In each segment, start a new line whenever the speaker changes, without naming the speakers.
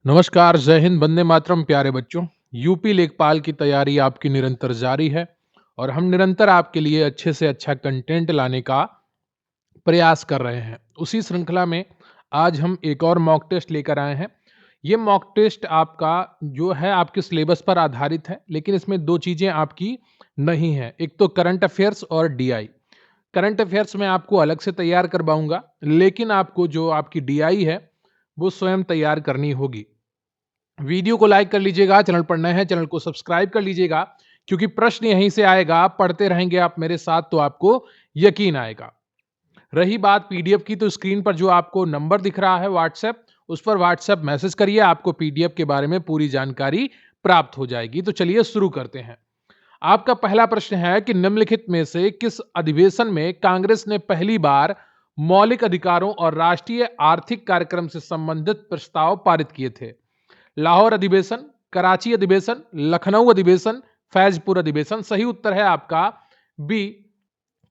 नमस्कार, जय हिंद, वंदे मातरम। प्यारे बच्चों, यूपी लेखपाल की तैयारी आपकी निरंतर जारी है और हम निरंतर आपके लिए अच्छे से अच्छा कंटेंट लाने का प्रयास कर रहे हैं। उसी श्रृंखला में आज हम एक और मॉक टेस्ट लेकर आए हैं। ये मॉक टेस्ट आपका जो है आपके सिलेबस पर आधारित है, लेकिन इसमें दो चीज़ें आपकी नहीं हैं। एक तो करंट अफेयर्स और डीआई। करंट अफेयर्स मैं आपको अलग से तैयार करवाऊंगा, लेकिन आपको जो आपकी डीआई है वो स्वयं तैयार करनी होगी। वीडियो को लाइक कर लीजिएगा, चैनल पर नए हैं चैनल को सब्सक्राइब कर लीजिएगा, क्योंकि प्रश्न यहीं से आएगा। आप पढ़ते रहेंगे आप मेरे साथ तो आपको यकीन आएगा। रही बात पीडीएफ की, तो स्क्रीन पर जो आपको नंबर दिख रहा है व्हाट्सएप, उस पर व्हाट्सएप मैसेज करिए, आपको पीडीएफ के बारे में पूरी जानकारी प्राप्त हो जाएगी। तो चलिए शुरू करते हैं। आपका पहला प्रश्न है कि निम्नलिखित में से किस अधिवेशन में कांग्रेस ने पहली बार मौलिक अधिकारों और राष्ट्रीय आर्थिक कार्यक्रम से संबंधित प्रस्ताव पारित किए थे? लाहौर अधिवेशन, कराची अधिवेशन, लखनऊ अधिवेशन, फैजपुर अधिवेशन। सही उत्तर है आपका बी,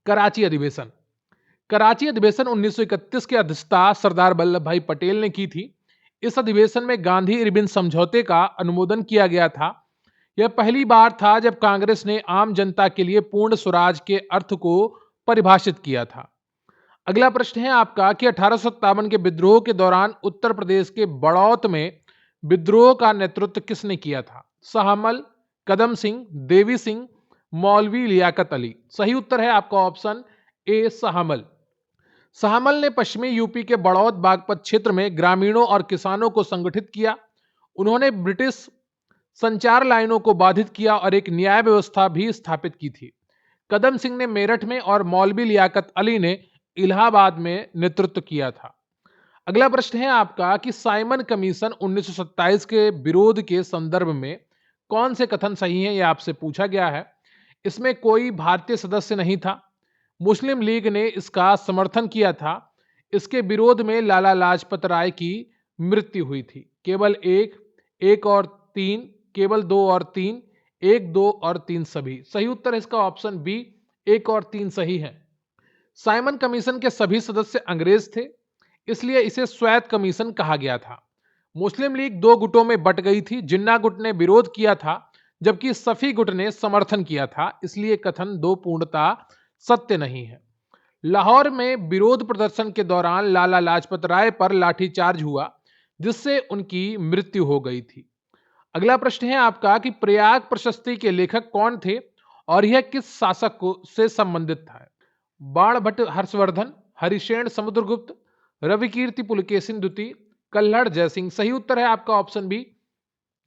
कराची अधिवेशन। कराची अधिवेशन 1931 की अध्यक्षता सरदार वल्लभ भाई पटेल ने की थी। इस अधिवेशन में गांधी इरविन समझौते का अनुमोदन किया गया था। यह पहली बार था जब कांग्रेस ने आम जनता के लिए पूर्ण स्वराज के अर्थ को परिभाषित किया था। अगला प्रश्न है आपका कि 1857 के विद्रोह के दौरान उत्तर प्रदेश के बड़ौत में विद्रोह का नेतृत्व किसने किया था? शाहमल, कदम सिंह, देवी सिंह, मौलवी लियाकत अली। सही उत्तर है आपका ऑप्शन ए, शाहमल। शाहमल ने पश्चिमी यूपी के बड़ौत बागपत क्षेत्र में ग्रामीणों और किसानों को संगठित किया। उन्होंने ब्रिटिश संचार लाइनों को बाधित किया और एक न्याय व्यवस्था भी स्थापित की थी। कदम सिंह ने मेरठ में और मौलवी लियाकत अली ने इलाहाबाद में नेतृत्व किया था। अगला प्रश्न है आपका कि साइमन कमीशन 1927 के विरोध के संदर्भ में कौन से कथन सही हैं, यह आपसे पूछा गया है। इसमें कोई भारतीय सदस्य नहीं था। मुस्लिम लीग ने इसका समर्थन किया था। इसके विरोध में लाला लाजपत राय की मृत्यु हुई थी। केवल एक, एक और तीन, केवल दो और तीन, एक, दो और तीन सभी। सही उत्तर इसका ऑप्शन बी, एक और तीन सही है। साइमन कमीशन के सभी सदस्य अंग्रेज थे, इसलिए इसे स्वायत्त कमीशन कहा गया था। मुस्लिम लीग दो गुटों में बट गई थी। जिन्ना गुट ने विरोध किया था, जबकि सफी गुट ने समर्थन किया था, इसलिए कथन दो पूर्णता सत्य नहीं है। लाहौर में विरोध प्रदर्शन के दौरान लाला लाजपत राय पर लाठीचार्ज हुआ, जिससे उनकी मृत्यु हो गई थी। अगला प्रश्न है आपका कि प्रयाग प्रशस्ति के लेखक कौन थे और यह किस शासक से संबंधित था? बाणभट्ट हर्षवर्धन, हरिशेन समुद्रगुप्त, रविकीर्ति पुलकेशिन द्वितीय, कल्हड़ जयसिंह। सही उत्तर है आपका ऑप्शन बी,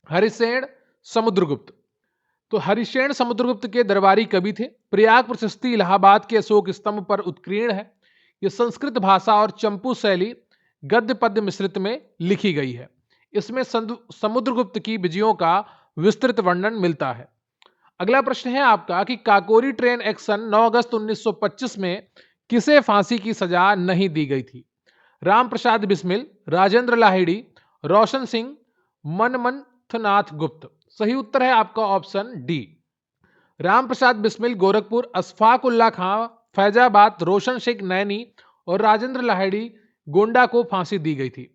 हरिशेन समुद्रगुप्त। तो हरिशेन समुद्रगुप्त के दरबारी कवि थे। प्रयाग प्रशस्ति इलाहाबाद के अशोक स्तंभ पर उत्कीर्ण है। यह संस्कृत भाषा और चंपू शैली गद्य पद्य मिश्रित में लिखी गई है। इसमें समुद्रगुप्त की विजयों का विस्तृत वर्णन मिलता है। अगला प्रश्न है आपका कि काकोरी ट्रेन एक्शन 9 अगस्त 1925 में किसे फांसी की सजा नहीं दी गई थी? राम प्रसाद बिस्मिल, राजेंद्र लाहिड़ी, रोशन सिंह, मनमथनाथ गुप्त। सही उत्तर है आपका ऑप्शन डी, राम प्रसाद बिस्मिल गोरखपुर, अशफाक उल्ला खां फैजाबाद, रोशन सिंह नैनी और राजेंद्र लाहिड़ी गोंडा को फांसी दी गई थी।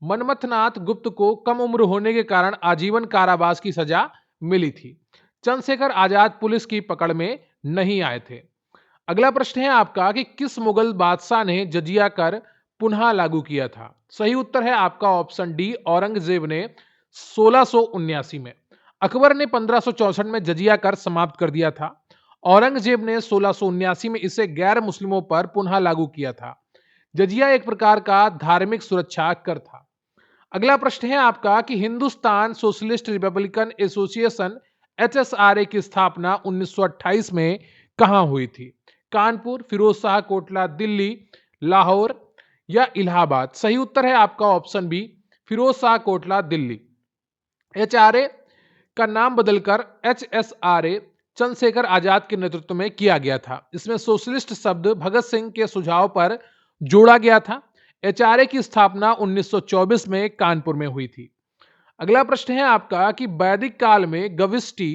मनमथनाथ गुप्त को कम उम्र होने के कारण आजीवन कारावास की सजा मिली थी। चंद्रशेखर आजाद पुलिस की पकड़ में नहीं आए थे। अगला प्रश्न है आपका कि किस मुगल बादशाह ने जजिया कर पुनः लागू किया था? सही उत्तर है आपका ऑप्शन डी, औरंगजेब ने 1679 में। अकबर ने 1564 में जजिया कर समाप्त कर दिया था। औरंगजेब ने 1679 में इसे गैर मुस्लिमों पर पुनः लागू किया था। जजिया एक प्रकार का धार्मिक सुरक्षा कर था। अगला प्रश्न है आपका कि Hindustan socialist Republican association HSRA की स्थापना 1928 में कहां हुई थी? कानपुर, फिरोज शाह कोटला, दिल्ली, लाहौर या इलाहाबाद। सही उत्तर है आपका option B, Firoz Shah Kotla, Delhi. HRA का नाम बदलकर HSRA चंद्रशेखर आजाद के नेतृत्व में किया गया था। इसमें सोशलिस्ट शब्द भगत सिंह के सुझाव पर जोड़ा गया था। HRA की स्थापना 1924 में कानपुर में हुई थी। अगला प्रश्न है आपका कि वैदिक काल में गविष्टि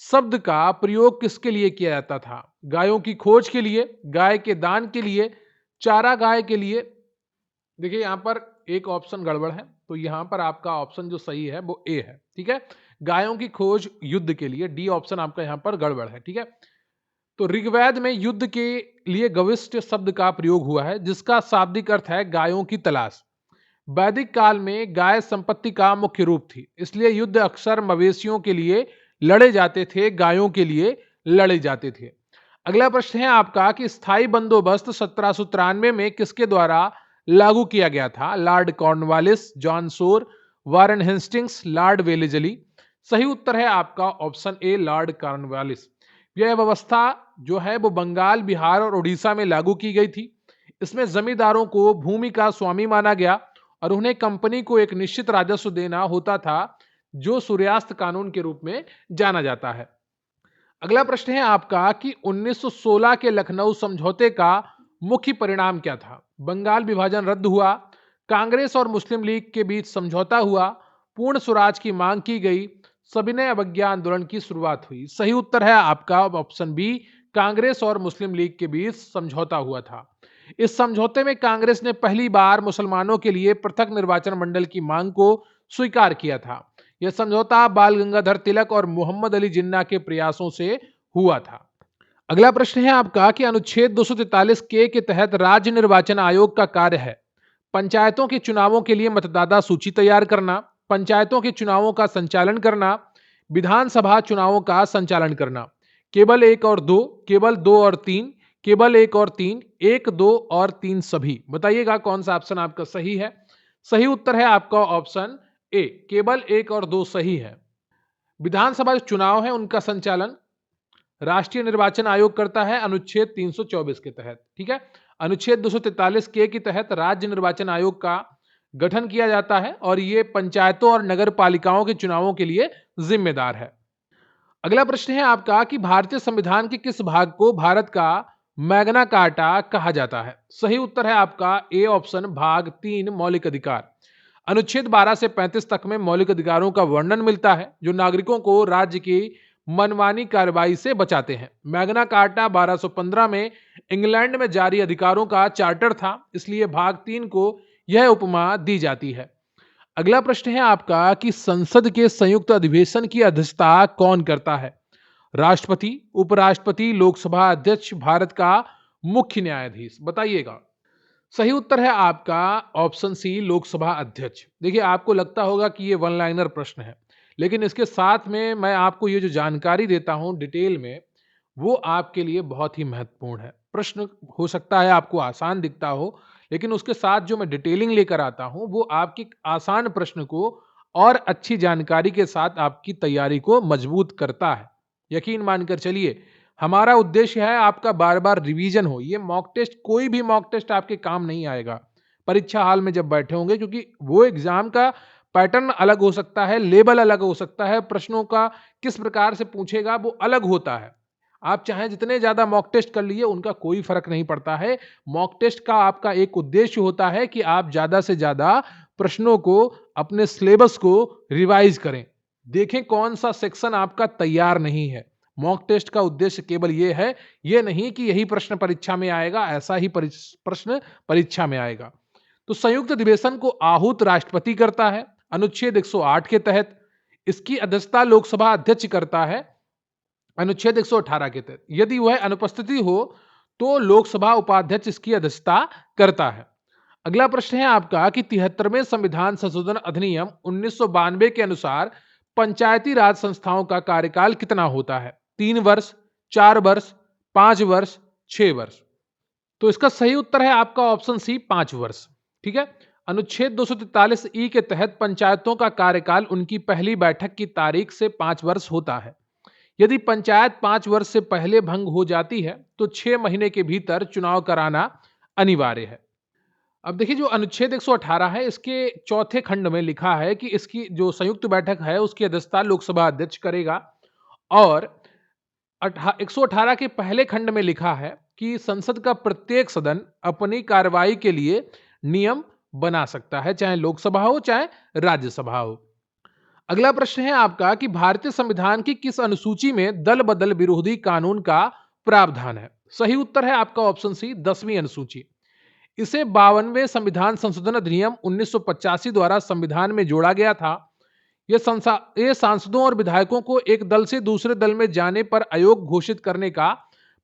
शब्द का प्रयोग किसके लिए किया जाता था? गायों की खोज के लिए, गाय के दान के लिए, चारा गाय के लिए। देखिए यहां पर एक ऑप्शन गड़बड़ है। तो यहां पर आपका ऑप्शन जो सही है वो ए है। ठीक है, गायों की खोज युद्ध के लिए, डी ऑप्शन आपका यहां पर गड़बड़ है। ठीक है, तो ऋग्वेद में युद्ध के लिए गविष्ट शब्द का प्रयोग हुआ है, जिसका शाब्दिक अर्थ है गायों की तलाश। वैदिक काल में गाय संपत्ति का मुख्य रूप थी, इसलिए युद्ध अक्सर मवेशियों के लिए लड़े जाते थे, गायों के लिए लड़े जाते थे। अगला प्रश्न है आपका कि स्थायी बंदोबस्त 1793 में किसके द्वारा लागू किया गया था? लॉर्ड कॉर्नवालिस, जॉन सोर, वारन हेस्टिंग्स, लॉर्ड वेलेजली। सही उत्तर है आपका ऑप्शन ए, लॉर्ड कॉर्नवालिस। यह व्यवस्था जो है वो बंगाल, बिहार और उड़ीसा में लागू की गई थी। इसमें जमींदारों को भूमि का स्वामी माना गया और उन्हें कंपनी को एक निश्चित राजस्व देना होता था, जो सूर्यास्त कानून के रूप में जाना जाता है। अगला प्रश्न है आपका कि 1916 के लखनऊ समझौते का मुख्य परिणाम क्या था? बंगाल विभाजन रद्द हुआ, कांग्रेस और मुस्लिम लीग के बीच समझौता हुआ, पूर्ण स्वराज की मांग की गई, सविनय अवज्ञा आंदोलन की शुरुआत हुई। सही उत्तर है आपका ऑप्शन बी, कांग्रेस और मुस्लिम लीग के बीच समझौता हुआ था। इस समझौते में कांग्रेस ने पहली बार मुसलमानों के लिए पृथक निर्वाचन मंडल की मांग को स्वीकार किया था। यह समझौता बाल गंगाधर तिलक और मोहम्मद अली जिन्ना के प्रयासों से हुआ था। अगला प्रश्न है आपका कि अनुच्छेद 243 के तहत राज्य निर्वाचन आयोग का कार्य है पंचायतों के चुनावों के लिए मतदाता सूची तैयार करना, पंचायतों के चुनावों का संचालन करना, विधानसभा चुनावों का संचालन करना। केवल एक और दो, केवल दो और तीन, केवल एक और तीन, एक, दो और तीन सभी। बताइएगा कौन सा ऑप्शन आपका सही है? सही उत्तर है आपका ऑप्शन ए, केवल एक और दो सही है। विधानसभा चुनाव है उनका संचालन राष्ट्रीय निर्वाचन आयोग करता है अनुच्छेद 324 के तहत। ठीक है, अनुच्छेद 243 के तहत राज्य निर्वाचन आयोग का गठन किया जाता है और ये पंचायतों और नगर पालिकाओं के चुनावों के लिए जिम्मेदार है। अगला प्रश्न है आपका कि भारतीय संविधान के किस भाग को भारत का मैग्ना कार्टा कहा जाता है? सही उत्तर है आपका ए ऑप्शन, भाग 3, मौलिक अधिकार। अनुच्छेद 12 से 35 तक में मौलिक अधिकारों का वर्णन मिलता है, जो नागरिकों को राज्य की मनमानी कार्रवाई से बचाते हैं। मैग्ना कार्टा 1215 में इंग्लैंड में जारी अधिकारों का चार्टर था, इसलिए भाग 3 को यह उपमा दी जाती है। अगला प्रश्न है आपका कि संसद के संयुक्त अधिवेशन की अध्यक्षता कौन करता है? राष्ट्रपति, उपराष्ट्रपति, लोकसभा अध्यक्ष, भारत का मुख्य न्यायाधीश। बताइएगा। सही उत्तर है आपका ऑप्शन सी, लोकसभा अध्यक्ष। देखिए, आपको लगता होगा कि ये वन लाइनर प्रश्न है, लेकिन इसके साथ में मैं आपको ये जो जानकारी देता हूं डिटेल में, वो आपके लिए बहुत ही महत्वपूर्ण है। प्रश्न हो सकता है आपको आसान दिखता हो, लेकिन उसके साथ जो मैं डिटेलिंग लेकर आता हूं, वो आपके आसान प्रश्न को और अच्छी जानकारी के साथ आपकी तैयारी को मजबूत करता है। यकीन मानकर चलिए, हमारा उद्देश्य है आपका बार बार रिवीजन हो। ये मॉक टेस्ट, कोई भी मॉक टेस्ट आपके काम नहीं आएगा परीक्षा हाल में जब बैठे होंगे, क्योंकि वो एग्जाम का पैटर्न अलग हो सकता है, लेवल अलग हो सकता है, प्रश्नों का किस प्रकार से पूछेगा वो अलग होता है। आप चाहे जितने ज्यादा मॉक टेस्ट कर लिए, उनका कोई फर्क नहीं पड़ता है। मॉक टेस्ट का आपका एक उद्देश्य होता है कि आप ज्यादा से ज्यादा प्रश्नों को, अपने सिलेबस को रिवाइज करें, देखें कौन सा सेक्शन आपका तैयार नहीं है। मॉक टेस्ट का उद्देश्य केवल ये है, ये नहीं कि यही प्रश्न परीक्षा में आएगा, ऐसा ही प्रश्न परीक्षा में आएगा। तो संयुक्त अधिवेशन को आहूत राष्ट्रपति करता है अनुच्छेद 108 के तहत। इसकी अध्यक्षता लोकसभा अध्यक्ष करता है अनुच्छेद 118 के तहत। यदि वह अनुपस्थिति हो तो लोकसभा उपाध्यक्ष इसकी अध्यक्षता करता है। अगला प्रश्न है आपका कि 73वें संविधान संशोधन अधिनियम 1992 के अनुसार पंचायती राज संस्थाओं का कार्यकाल कितना होता है? 3 वर्ष, 4 वर्ष, 5 वर्ष, 6 वर्ष। तो इसका सही उत्तर है आपका ऑप्शन सी, 5 वर्ष। ठीक है, अनुच्छेद 243 ई के तहत पंचायतों का कार्यकाल उनकी पहली बैठक की तारीख से 5 वर्ष होता है। यदि पंचायत 5 वर्ष से पहले भंग हो जाती है तो 6 महीने के भीतर चुनाव कराना अनिवार्य है। अब देखिए, जो अनुच्छेद 118 है, इसके चौथे खंड में लिखा है कि इसकी जो संयुक्त बैठक है उसकी अध्यक्षता लोकसभा अध्यक्ष करेगा, और 118 के पहले खंड में लिखा है कि संसद का प्रत्येक सदन अपनी कार्रवाई के लिए नियम बना सकता है, चाहे लोकसभा हो चाहे राज्यसभा हो। अगला प्रश्न है आपका कि भारतीय संविधान की किस अनुसूची में दल बदल विरोधी कानून का प्रावधान है? सही उत्तर है आपका ऑप्शन सी, 10वीं अनुसूची। इसे 52वें संविधान संशोधन अधिनियम 1985 द्वारा संविधान में जोड़ा गया था। ये सांसदों और विधायकों को एक दल से दूसरे दल में जाने पर अयोग्य घोषित करने का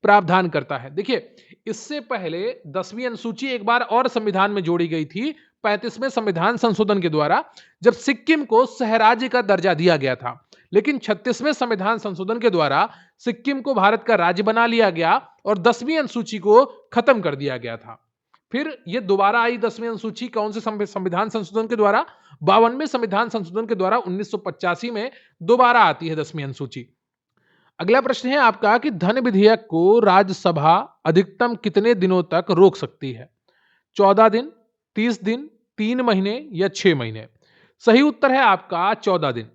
प्रावधान करता है। देखिए, इससे पहले 10वीं अनुसूची एक बार और संविधान में जोड़ी गई थी 35वें संविधान संशोधन के द्वारा, जब सिक्किम को सहराज्य का दर्जा दिया गया था। लेकिन 36वें संविधान संशोधन के द्वारा सिक्किम को भारत का राज्य बना लिया गया और 10वीं अनुसूची को खत्म कर दिया गया था। फिर यह दोबारा आई 10वीं अनुसूची कौन से संविधान संशोधन के द्वारा? 52वें संविधान संशोधन के द्वारा 1985 में दोबारा आती है 10वीं अनुसूची। अगला प्रश्न है आपका कि धन विधेयक को राज्यसभा अधिकतम कितने दिनों तक रोक सकती है? 14 दिन, 30 दिन, 3 महीने या 6 महीने? सही उत्तर है आपका 14 दिन।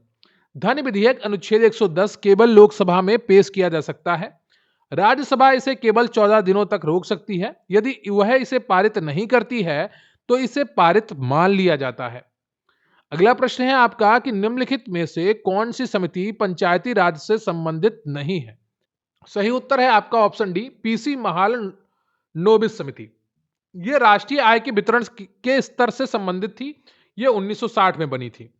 धन विधेयक अनुच्छेद 110 केवल लोकसभा में पेश किया जा सकता है। राज्यसभा इसे केवल 14 दिनों तक रोक सकती है। यदि वह इसे पारित नहीं करती है तो इसे पारित मान लिया जाता है। अगला प्रश्न है आपका कि निम्नलिखित में से कौन सी समिति पंचायती राज से संबंधित नहीं है? सही उत्तर है आपका ऑप्शन डी, पीसी महालनोबिस समिति। यह राष्ट्रीय आय के वितरण के स्तर से संबंधित थी। यह 1960 में बनी थी।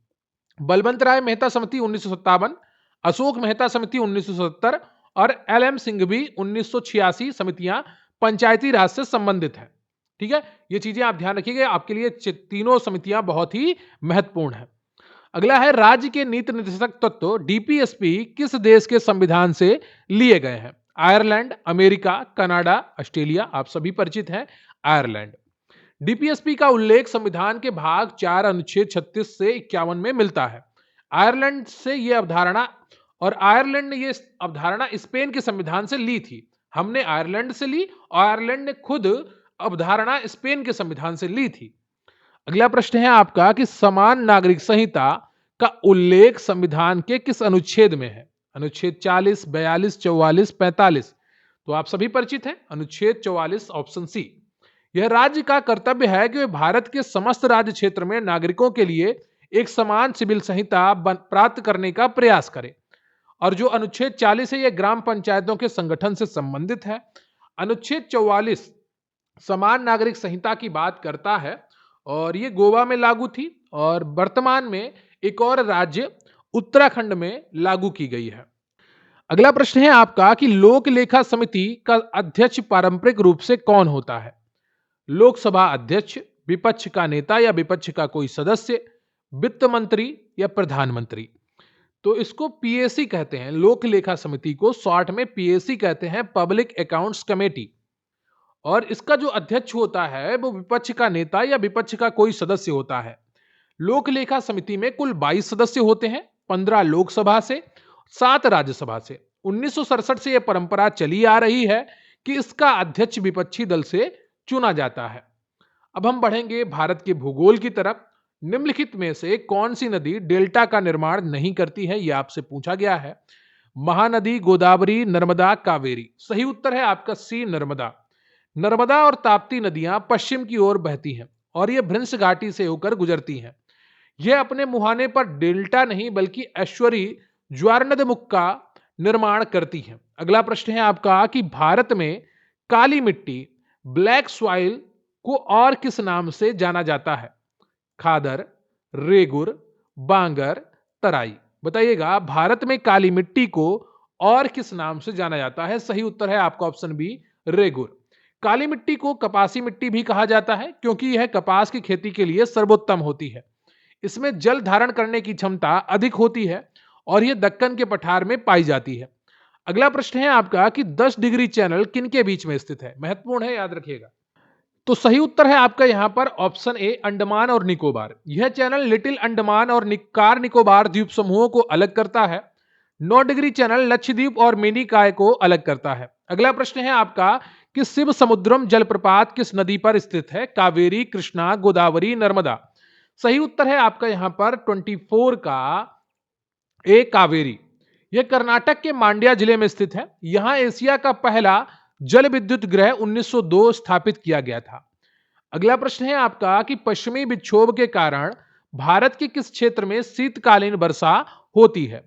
बलवंत राय मेहता समिति 1957, अशोक मेहता समिति 1970 और एल.एम. सिंघवी 1986 समितियां पंचायती राज से संबंधित है। ठीक है, ये चीजें आप ध्यान रखिएगा, आपके लिए तीनों समितियां बहुत ही महत्वपूर्ण है। अगला है राज्य के नीति निर्देशक तत्व डीपीएसपी किस देश के संविधान से लिए गए हैं? Ireland, America, Canada, Australia. आप सभी परिचित हैं आयरलैंड। डीपीएसपी का उल्लेख संविधान के भाग 4 अनुच्छेद 36 से 51 में मिलता है। आयरलैंड से यह अवधारणा और आयरलैंड ने यह अवधारणा स्पेन के संविधान से ली थी। हमने आयरलैंड से ली और आयरलैंड ने खुद अवधारणा स्पेन के संविधान से ली थी। अगला प्रश्न है आपका कि समान नागरिक संहिता का उल्लेख संविधान के किस अनुच्छेद में है? अनुच्छेद 40, 42, 44, 45। तो आप सभी परिचित हैं अनुच्छेद 44 ऑप्शन सी। यह राज्य का कर्तव्य है कि वे भारत के समस्त राज्य क्षेत्र में नागरिकों के लिए एक समान सिविल संहिता प्राप्त करने का प्रयास करें। और जो अनुच्छेद 40 है यह ग्राम पंचायतों के संगठन से संबंधित है। अनुच्छेद 44 समान नागरिक संहिता की बात करता है और ये गोवा में लागू थी और वर्तमान में एक और राज्य उत्तराखंड में लागू की गई है। अगला प्रश्न है आपका कि लोक लेखा समिति का अध्यक्ष पारंपरिक रूप से कौन होता है? लोकसभा अध्यक्ष, विपक्ष का नेता या विपक्ष का कोई सदस्य, वित्त मंत्री या प्रधानमंत्री? तो इसको पीएसी कहते हैं। लोक लेखा समिति को शॉर्ट में पीएसी कहते हैं, पब्लिक अकाउंट्स कमेटी। और इसका जो अध्यक्ष होता है वो विपक्ष का नेता या विपक्ष का कोई सदस्य होता है। लोक लेखा समिति में कुल 22 सदस्य होते हैं, 15 लोकसभा से, 7 राज्यसभा से। 1967 से यह परंपरा चली आ रही है कि इसका अध्यक्ष विपक्षी दल से चुना जाता है। अब हम बढ़ेंगे भारत के भूगोल की तरफ। निम्नलिखित में से कौन सी नदी डेल्टा का निर्माण नहीं करती है? यह आपसे पूछा गया है। महानदी, गोदावरी, नर्मदा, कावेरी। सही उत्तर है आपका सी, नर्मदा। नर्मदा और ताप्ती नदियां पश्चिम की ओर बहती हैं और यह भ्रंश घाटी से होकर गुजरती हैं। यह अपने मुहाने पर डेल्टा नहीं बल्कि ऐश्वरी ज्वारनदमुख का निर्माण करती हैं। अगला प्रश्न है आपका कि भारत में काली मिट्टी, ब्लैक सॉइल को और किस नाम से जाना जाता है? खादर, रेगुर, बांगर, तराई। बताइएगा भारत में काली मिट्टी को और किस नाम से जाना जाता है? सही उत्तर है आपका ऑप्शन बी, रेगुर। काली मिट्टी को कपासी मिट्टी भी कहा जाता है क्योंकि यह कपास की खेती के लिए सर्वोत्तम होती है। इसमें जल धारण करने की क्षमता अधिक होती है और यह दक्कन के पठार में पाई जाती है। अगला प्रश्न है आपका कि 10 डिग्री चैनल किन के बीच में स्थित है? महत्वपूर्ण है, याद रखिएगा। तो सही उत्तर है आपका यहां पर ऑप्शन ए, अंडमान और निकोबार। यह चैनल लिटिल अंडमान और कार निकोबार द्वीप समूहों को अलग करता है। 9 डिग्री चैनल लक्षद्वीप और मिनिकॉय को अलग करता है। अगला प्रश्न है आपका कि शिव समुद्रम जलप्रपात किस नदी पर स्थित है? कावेरी, कृष्णा, गोदावरी, नर्मदा। सही उत्तर है आपका यहां पर 24 का ए, कावेरी। यह कर्नाटक के मांड्या जिले में स्थित है। यहां एशिया का पहला जल विद्युत गृह 1902 स्थापित किया गया था। अगला प्रश्न है आपका कि पश्चिमी विक्षोभ के कारण भारत के किस क्षेत्र में शीतकालीन वर्षा होती है?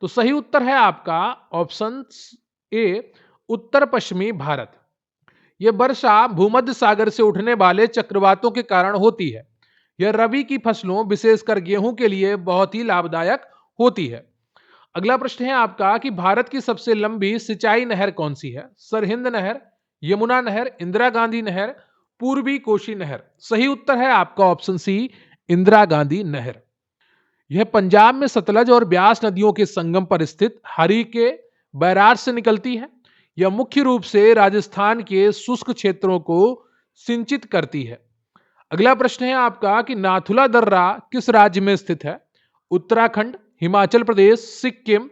तो सही उत्तर है आपका ऑप्शन ए, उत्तर पश्चिमी भारत। यह वर्षा भूमध्य सागर से उठने वाले चक्रवातों के कारण होती है। यह रबी की फसलों विशेषकर गेहूं के लिए बहुत ही लाभदायक होती है। अगला प्रश्न है आपका कि भारत की सबसे लंबी सिंचाई नहर कौन सी है? सरहिंद नहर, यमुना नहर, इंदिरा गांधी नहर, पूर्वी कोशी नहर। सही उत्तर है आपका ऑप्शन सी, इंदिरा गांधी नहर। यह पंजाब में सतलज और ब्यास नदियों के संगम पर स्थित हरी के बैराज से निकलती है। यह मुख्य रूप से राजस्थान के शुष्क क्षेत्रों को सिंचित करती है। अगला प्रश्न है आपका कि नाथुला दर्रा किस राज्य में स्थित है? उत्तराखंड, हिमाचल प्रदेश, सिक्किम,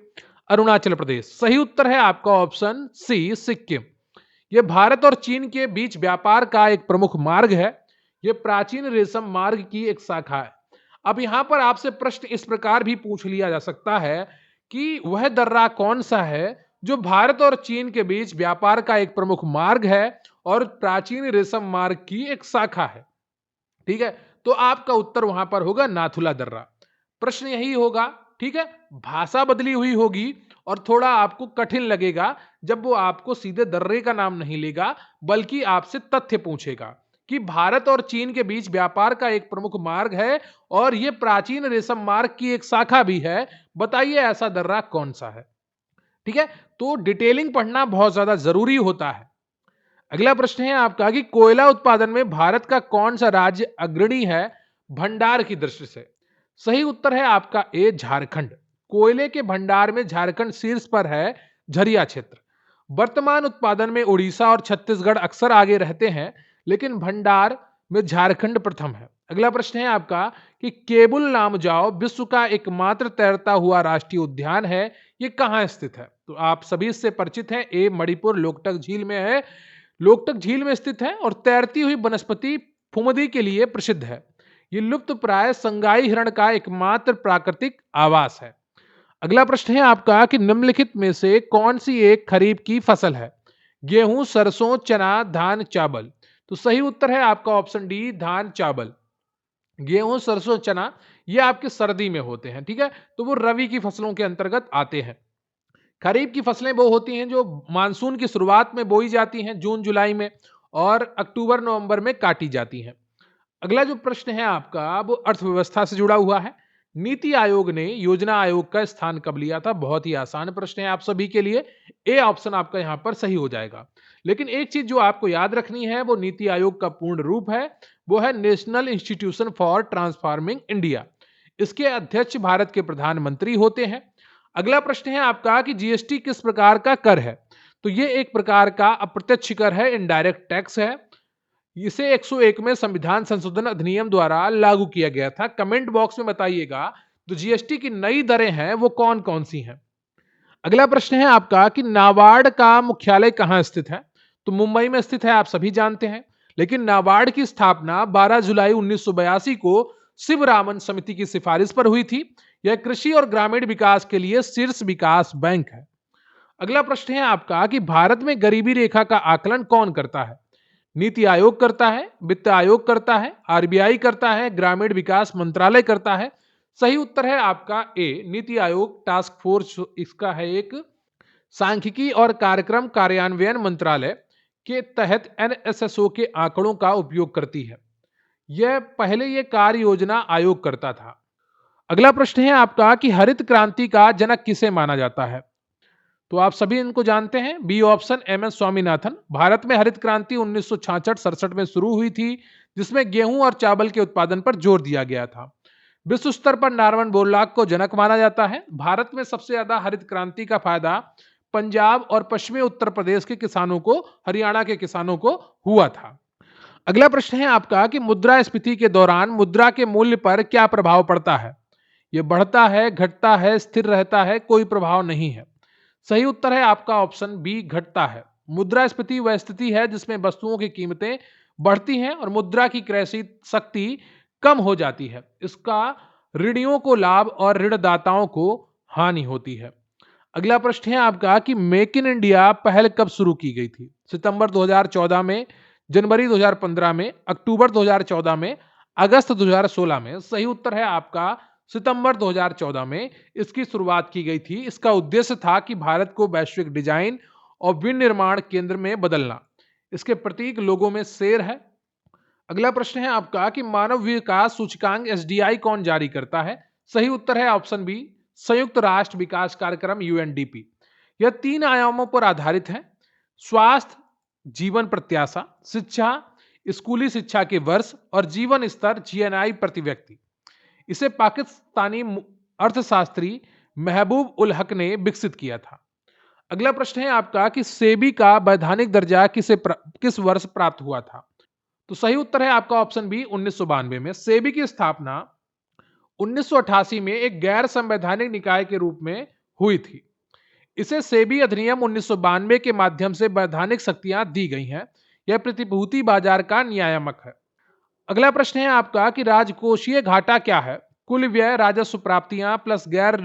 अरुणाचल प्रदेश। सही उत्तर है आपका ऑप्शन सी, सिक्किम। यह भारत और चीन के बीच व्यापार का एक प्रमुख मार्ग है। यह प्राचीन रेशम मार्ग की एक शाखा है। अब यहां पर आपसे प्रश्न इस प्रकार भी पूछ लिया जा सकता है कि वह दर्रा कौन सा है जो भारत और चीन के बीच व्यापार का एक प्रमुख मार्ग है और प्राचीन रेशम मार्ग की एक शाखा है। ठीक है, तो आपका उत्तर वहां पर होगा नाथुला दर्रा। प्रश्न यही होगा। ठीक है, भाषा बदली हुई होगी और थोड़ा आपको कठिन लगेगा जब वो आपको सीधे दर्रे का नाम नहीं लेगा बल्कि आपसे तथ्य पूछेगा कि भारत और चीन के बीच व्यापार का एक प्रमुख मार्ग है और यह प्राचीन रेशम मार्ग की एक शाखा भी है। बताइए ऐसा दर्रा कौन सा है? ठीक है, तो डिटेलिंग पढ़ना बहुत ज्यादा जरूरी होता है। अगला प्रश्न है आपका कि कोयला उत्पादन में भारत का कौन सा राज्य अग्रणी है भंडार की दृष्टि से? सही उत्तर है आपका ए, झारखंड। कोयले के भंडार में झारखंड शीर्ष पर है। झरिया क्षेत्र। वर्तमान उत्पादन में उड़ीसा और छत्तीसगढ़ अक्सर आगे रहते हैं, लेकिन भंडार में झारखंड प्रथम है। अगला प्रश्न है आपका कि केबुल लामजाओ विश्व का एकमात्र तैरता हुआ राष्ट्रीय उद्यान है। ये कहां स्थित है? तो आप सभी इससे परिचित हैं। ए, मणिपुर लोकटक झील में है। लोकटक झील में स्थित है और तैरती हुई वनस्पति फुमदी के लिए प्रसिद्ध है। ये लुप्त प्राय संगाई हिरण का एकमात्र प्राकृतिक आवास है। अगला प्रश्न है आपका कि निम्नलिखित में से कौन सी एक खरीफ की फसल है? गेहूं, सरसों, चना, धान, चावल। तो सही उत्तर है आपका ऑप्शन डी, धान, चावल। गेहूं, सरसों, चना ये आपके सर्दी में होते हैं। ठीक है, तो वो रवि की फसलों के अंतर्गत आते हैं। खरीफ की फसलें वो होती हैं जो मानसून की शुरुआत में बोई जाती हैं, जून जुलाई में, और अक्टूबर नवंबर में काटी जाती हैं। अगला जो प्रश्न है आपका वो अर्थव्यवस्था से जुड़ा हुआ है। नीति आयोग ने योजना आयोग का स्थान कब लिया था? बहुत ही आसान प्रश्न है आप सभी के लिए। ए ऑप्शन आपका यहां पर सही हो जाएगा। लेकिन एक चीज जो आपको याद रखनी है वो नीति आयोग का पूर्ण रूप है, वो है national institution for transforming India. इसके अध्यक्ष भारत के प्रधानमंत्री होते हैं। अगला प्रश्न है आपका कि जीएसटी किस प्रकार का कर है? तो ये एक प्रकार का अप्रत्यक्ष कर है, इनडायरेक्ट टैक्स है। इसे 101 में संविधान संशोधन अधिनियम द्वारा लागू किया गया था। कमेंट बॉक्स में बताइएगा तो जीएसटी की नई दरें हैं वो कौन कौन सी हैं। अगला प्रश्न है आपका कि नाबार्ड का मुख्यालय कहां स्थित है? तो मुंबई में स्थित है, आप सभी जानते हैं। लेकिन नाबार्ड की स्थापना 12 जुलाई 1982 को शिवरामन समिति की सिफारिश पर हुई थी। यह कृषि और ग्रामीण विकास के लिए शीर्ष विकास बैंक है। अगला प्रश्न है आपका कि भारत में गरीबी रेखा का आकलन कौन करता है? नीति आयोग करता है, वित्त आयोग करता है, आरबीआई करता है, ग्रामीण विकास मंत्रालय करता है। सही उत्तर है आपका ए, नीति आयोग टास्क फोर्स इसका है एक सांख्यिकी और कार्यक्रम कार्यान्वयन मंत्रालय के तहत एनएसएसओ के आंकड़ों का उपयोग करती है। यह पहले ये कार्य योजना आयोग करता था। अगला प्रश्न है आपका कि हरित क्रांति का जनक किसे माना जाता है? तो आप सभी इनको जानते हैं। B option, M S Swaminathan. Bharat में हरित क्रांति 1966-67 में शुरू हुई थी, जिसमें गेहूं और चावल के उत्पादन पर जोर दिया गया था। विश्व स्तर पर नारवन बोरलॉग को जनक माना जाता है। भारत में सबसे ज्यादा हरित क्रांति का फायदा पंजाब और पश्चिमी उत्तर प्रदेश के किसानों को, हरियाणा के किसानों को हुआ था। अगला प्रश्न है आपका कि मुद्रास्फीति के दौरान मुद्रा के मूल्य पर क्या प्रभाव पड़ता है? यह बढ़ता है, घटता है, स्थिर रहता है, कोई प्रभाव नहीं है। सही उत्तर है आपका ऑप्शन बी, घटता है। मुद्रास्फीति वह स्थिति है जिसमें वस्तुओं की कीमतें बढ़ती हैं और मुद्रा की क्रय शक्ति कम हो जाती है। इसका ऋणियों को लाभ और ऋणदाताओं को हानि होती है। अगला प्रश्न है आपका कि मेक इन इंडिया पहल कब शुरू की गई थी? सितंबर 2014 में, जनवरी 2015 में, अक्टूबर 2014 में, अगस्त 2016 में। सही उत्तर है आपका सितंबर 2014 में इसकी शुरुआत की गई थी। इसका उद्देश्य था कि भारत को वैश्विक डिजाइन और विनिर्माण केंद्र में बदलना। इसके प्रतीक लोगों में शेर है। अगला प्रश्न है आपका कि मानव विकास सूचकांक एसडीआई कौन जारी करता है? सही उत्तर है ऑप्शन बी, संयुक्त राष्ट्र विकास कार्यक्रम यूएनडीपी। यह 3 आयामों पर आधारित है: स्वास्थ्य, जीवन प्रत्याशा, शिक्षा, स्कूली शिक्षा के वर्ष और जीवन स्तर जीएनआई प्रति व्यक्ति। इसे पाकिस्तानी अर्थशास्त्री महबूब उल हक ने विकसित किया था। अगला प्रश्न है आपका कि सेबी का वैधानिक दर्जा किस वर्ष प्राप्त हुआ था? तो सही उत्तर है आपका ऑप्शन बी, 1992 में। सेबी की स्थापना 1988 में एक गैर संवैधानिक निकाय के रूप में हुई थी। इसे सेबी अधिनियम 1992 के माध्यम से वैधानिक शक्तियां दी गई हैं। यह प्रतिभूति बाजार का नियामक है। अगला प्रश्न है आपका कि राजकोषीय घाटा क्या है? कुल व्यय, राजस्व प्राप्तियां प्लस गैर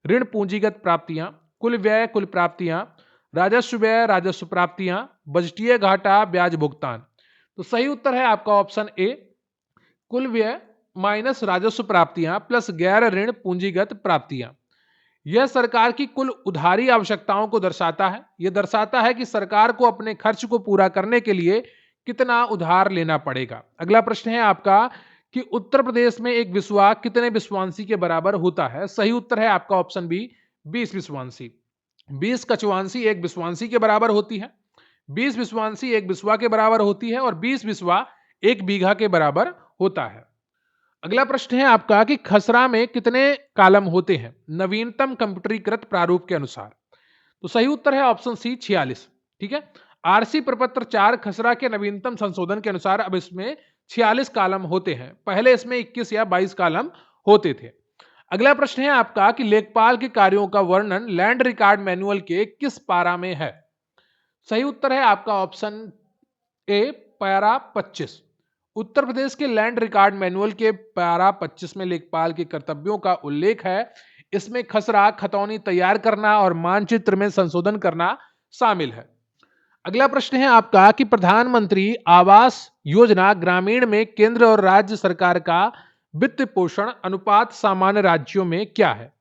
ऋण पूंजीगत प्राप्तियां, कुल व्यय, कुल प्राप्तियां, राजस्व व्यय, राजस्व प्राप्तियां, बजटीय घाटा, ब्याज भुगतान। तो सही उत्तर है आपका ऑप्शन ए, कुल व्यय माइनस राजस्व प्राप्तियां प्लस गैर ऋण पूंजीगत प्राप्तियां। यह सरकार की कुल उधारी आवश्यकताओं को दर्शाता है। यह दर्शाता है कि सरकार को अपने खर्च को पूरा करने के लिए कितना उधार लेना पड़ेगा। अगला प्रश्न है आपका कि उत्तर प्रदेश में एक विश्वा कितने विश्वांसी के बराबर होता है? सही उत्तर है आपका ऑप्शन बी, 20 विश्वांसी। 20 कछुआंसी एक विश्वांसी के बराबर होती है, 20 विश्वांसी एक बिस्वा के बराबर होती है और 20 बिस्वा एक बीघा के बराबर होता है। अगला प्रश्न है आपका कि खसरा में कितने कॉलम होते हैं नवीनतम कंप्यूटरीकृत प्रारूप के अनुसार? तो सही उत्तर है ऑप्शन सी, 46। ठीक है, आरसी प्रपत्र 4 खसरा के नवीनतम संशोधन के अनुसार अब इसमें 46 कॉलम होते हैं। पहले इसमें 21 या 22 कॉलम होते थे। अगला प्रश्न है आपका कि लेखपाल के कार्यों का वर्णन लैंड रिकॉर्ड मैनुअल के किस पारा में है? सही उत्तर है आपका option A, para 25। Uttar Pradesh के लैंड रिकॉर्ड मैनुअल के पैरा 25 में लेखपाल के कर्तव्यों का उल्लेख है। इसमें खसरा, खतौनी तैयार करना और मानचित्र में संशोधन करना शामिल है। अगला प्रश्न है आपका कि प्रधानमंत्री आवास योजना ग्रामीण में केंद्र और राज्य सरकार का वित्त पोषण अनुपात सामान्य राज्यों में क्या है?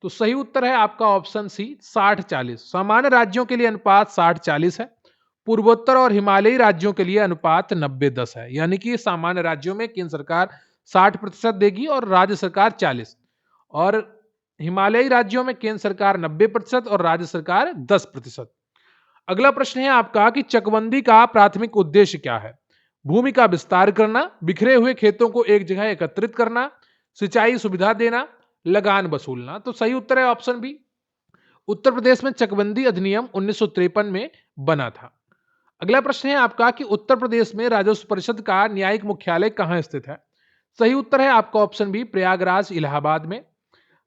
तो सही उत्तर है आपका ऑप्शन सी, 60-40। सामान्य राज्यों के लिए अनुपात 60-40 है। पूर्वोत्तर और हिमालयी राज्यों के लिए अनुपात 90-10 है। यानी कि सामान्य राज्यों में केंद्र सरकार 60% देगी और राज्य सरकार 40, और हिमालयी राज्यों में केंद्र सरकार 90% और राज्य सरकार 10%। अगला प्रश्न है आपका कि चकबंदी का प्राथमिक उद्देश्य क्या है? भूमि का विस्तार करना, बिखरे हुए खेतों को एक जगह एकत्रित करना, सिंचाई सुविधा देना, लगान वसूलना। तो सही उत्तर है ऑप्शन बी। उत्तर प्रदेश में चकबंदी अधिनियम 1953 में बना था। अगला प्रश्न है आपका कि उत्तर प्रदेश में राजस्व परिषद का न्यायिक मुख्यालय कहां स्थित है? सही उत्तर है आपका ऑप्शन बी, प्रयागराज, इलाहाबाद में।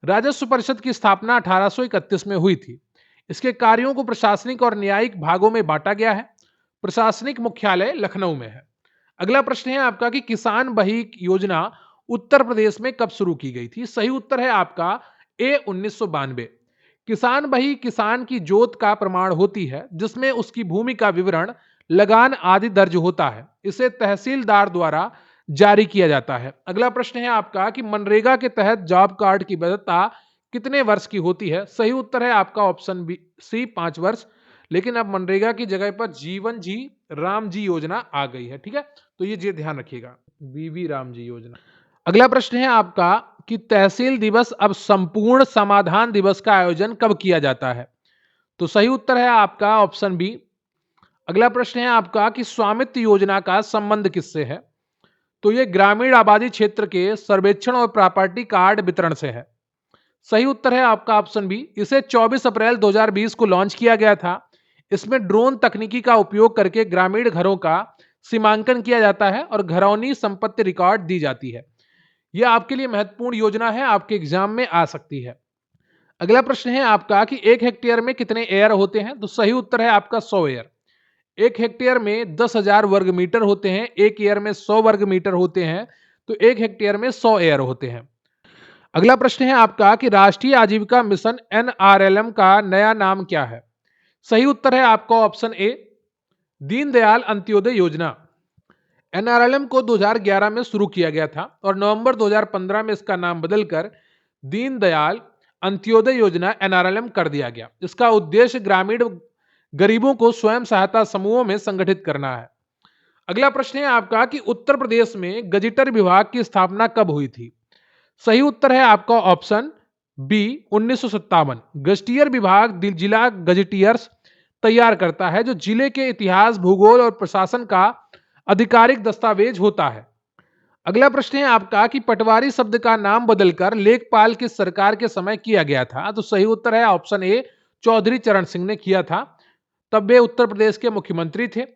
राजस्व परिषद की स्थापना 1831 में हुई थी। इसके कार्यों को प्रशासनिक और न्यायिक भागों में बांटा गया है। प्रशासनिक मुख्यालय लखनऊ में है। अगला प्रश्न है आपका कि किसान बही योजना उत्तर प्रदेश में कब शुरू की गई थी? सही उत्तर है आपका ए, 1992। किसान बही किसान की जोत का प्रमाण होती है जिसमें उसकी भूमि का विवरण, लगान आदि दर्ज होता है। इसे तहसीलदार द्वारा जारी किया जाता है। अगला प्रश्न है आपका कि मनरेगा के तहत जॉब कार्ड की वैधता कितने वर्ष की होती है? सही उत्तर है आपका ऑप्शन बी, सी, 5 वर्ष। लेकिन अब मनरेगा की जगह पर जीवन जी राम जी योजना आ गई है। ठीक है, तो ये ध्यान रखिएगा, बीवी राम जी योजना। अगला प्रश्न है आपका कि तहसील दिवस अब संपूर्ण समाधान दिवस का आयोजन कब किया जाता है? तो सही उत्तर है आपका ऑप्शन बी। अगला प्रश्न है आपका कि स्वामित्व योजना का संबंध किससे है? तो ये ग्रामीण आबादी क्षेत्र के सर्वेक्षण और प्रॉपर्टी कार्ड वितरण से है। सही उत्तर है आपका ऑप्शन बी। इसे 24 अप्रैल 2020 को लॉन्च किया गया था। इसमें ड्रोन तकनीकी का उपयोग करके ग्रामीण घरों का सीमांकन किया जाता है और घरौनी संपत्ति रिकॉर्ड दी जाती है। यह आपके लिए महत्वपूर्ण योजना है, आपके एग्जाम में आ सकती है। अगला प्रश्न है आपका कि 1 हेक्टेयर में कितने एयर होते हैं? तो सही उत्तर है आपका 100 एयर। 1 हेक्टेयर में 10,000 वर्ग मीटर होते हैं। 1 एयर में 100 वर्ग मीटर होते हैं। तो 1 हेक्टेयर में 100 एयर होते हैं। अगला प्रश्न है आपका कि राष्ट्रीय आजीविका मिशन एनआरएलएम का नया नाम क्या है? सही उत्तर है आपका ऑप्शन ए, दीनदयाल अंत्योदय योजना। एनआरएलएम को 2011 में शुरू किया गया था और नवंबर 2015 में इसका नाम बदलकर दीनदयाल अंत्योदय योजना एनआरएलएम कर दिया गया। इसका उद्देश्य गरीबों को स्वयं सहायता समूहों में संगठित करना है। अगला प्रश्न है आपका कि उत्तर प्रदेश में गजेटर विभाग की स्थापना कब हुई थी? सही उत्तर है आपका ऑप्शन बी 1957। गजेटियर विभाग जिला गजेटियर्स तैयार करता है जो जिले के इतिहास, भूगोल और प्रशासन का आधिकारिक दस्तावेज होता है। अगला प्रश्न है आपका कि पटवारी शब्द का नाम बदलकर लेखपाल की सरकार के समय किया गया था। तो सही उत्तर है ऑप्शन ए चौधरी चरण सिंह ने किया था, तब वे उत्तर प्रदेश के मुख्यमंत्री थे।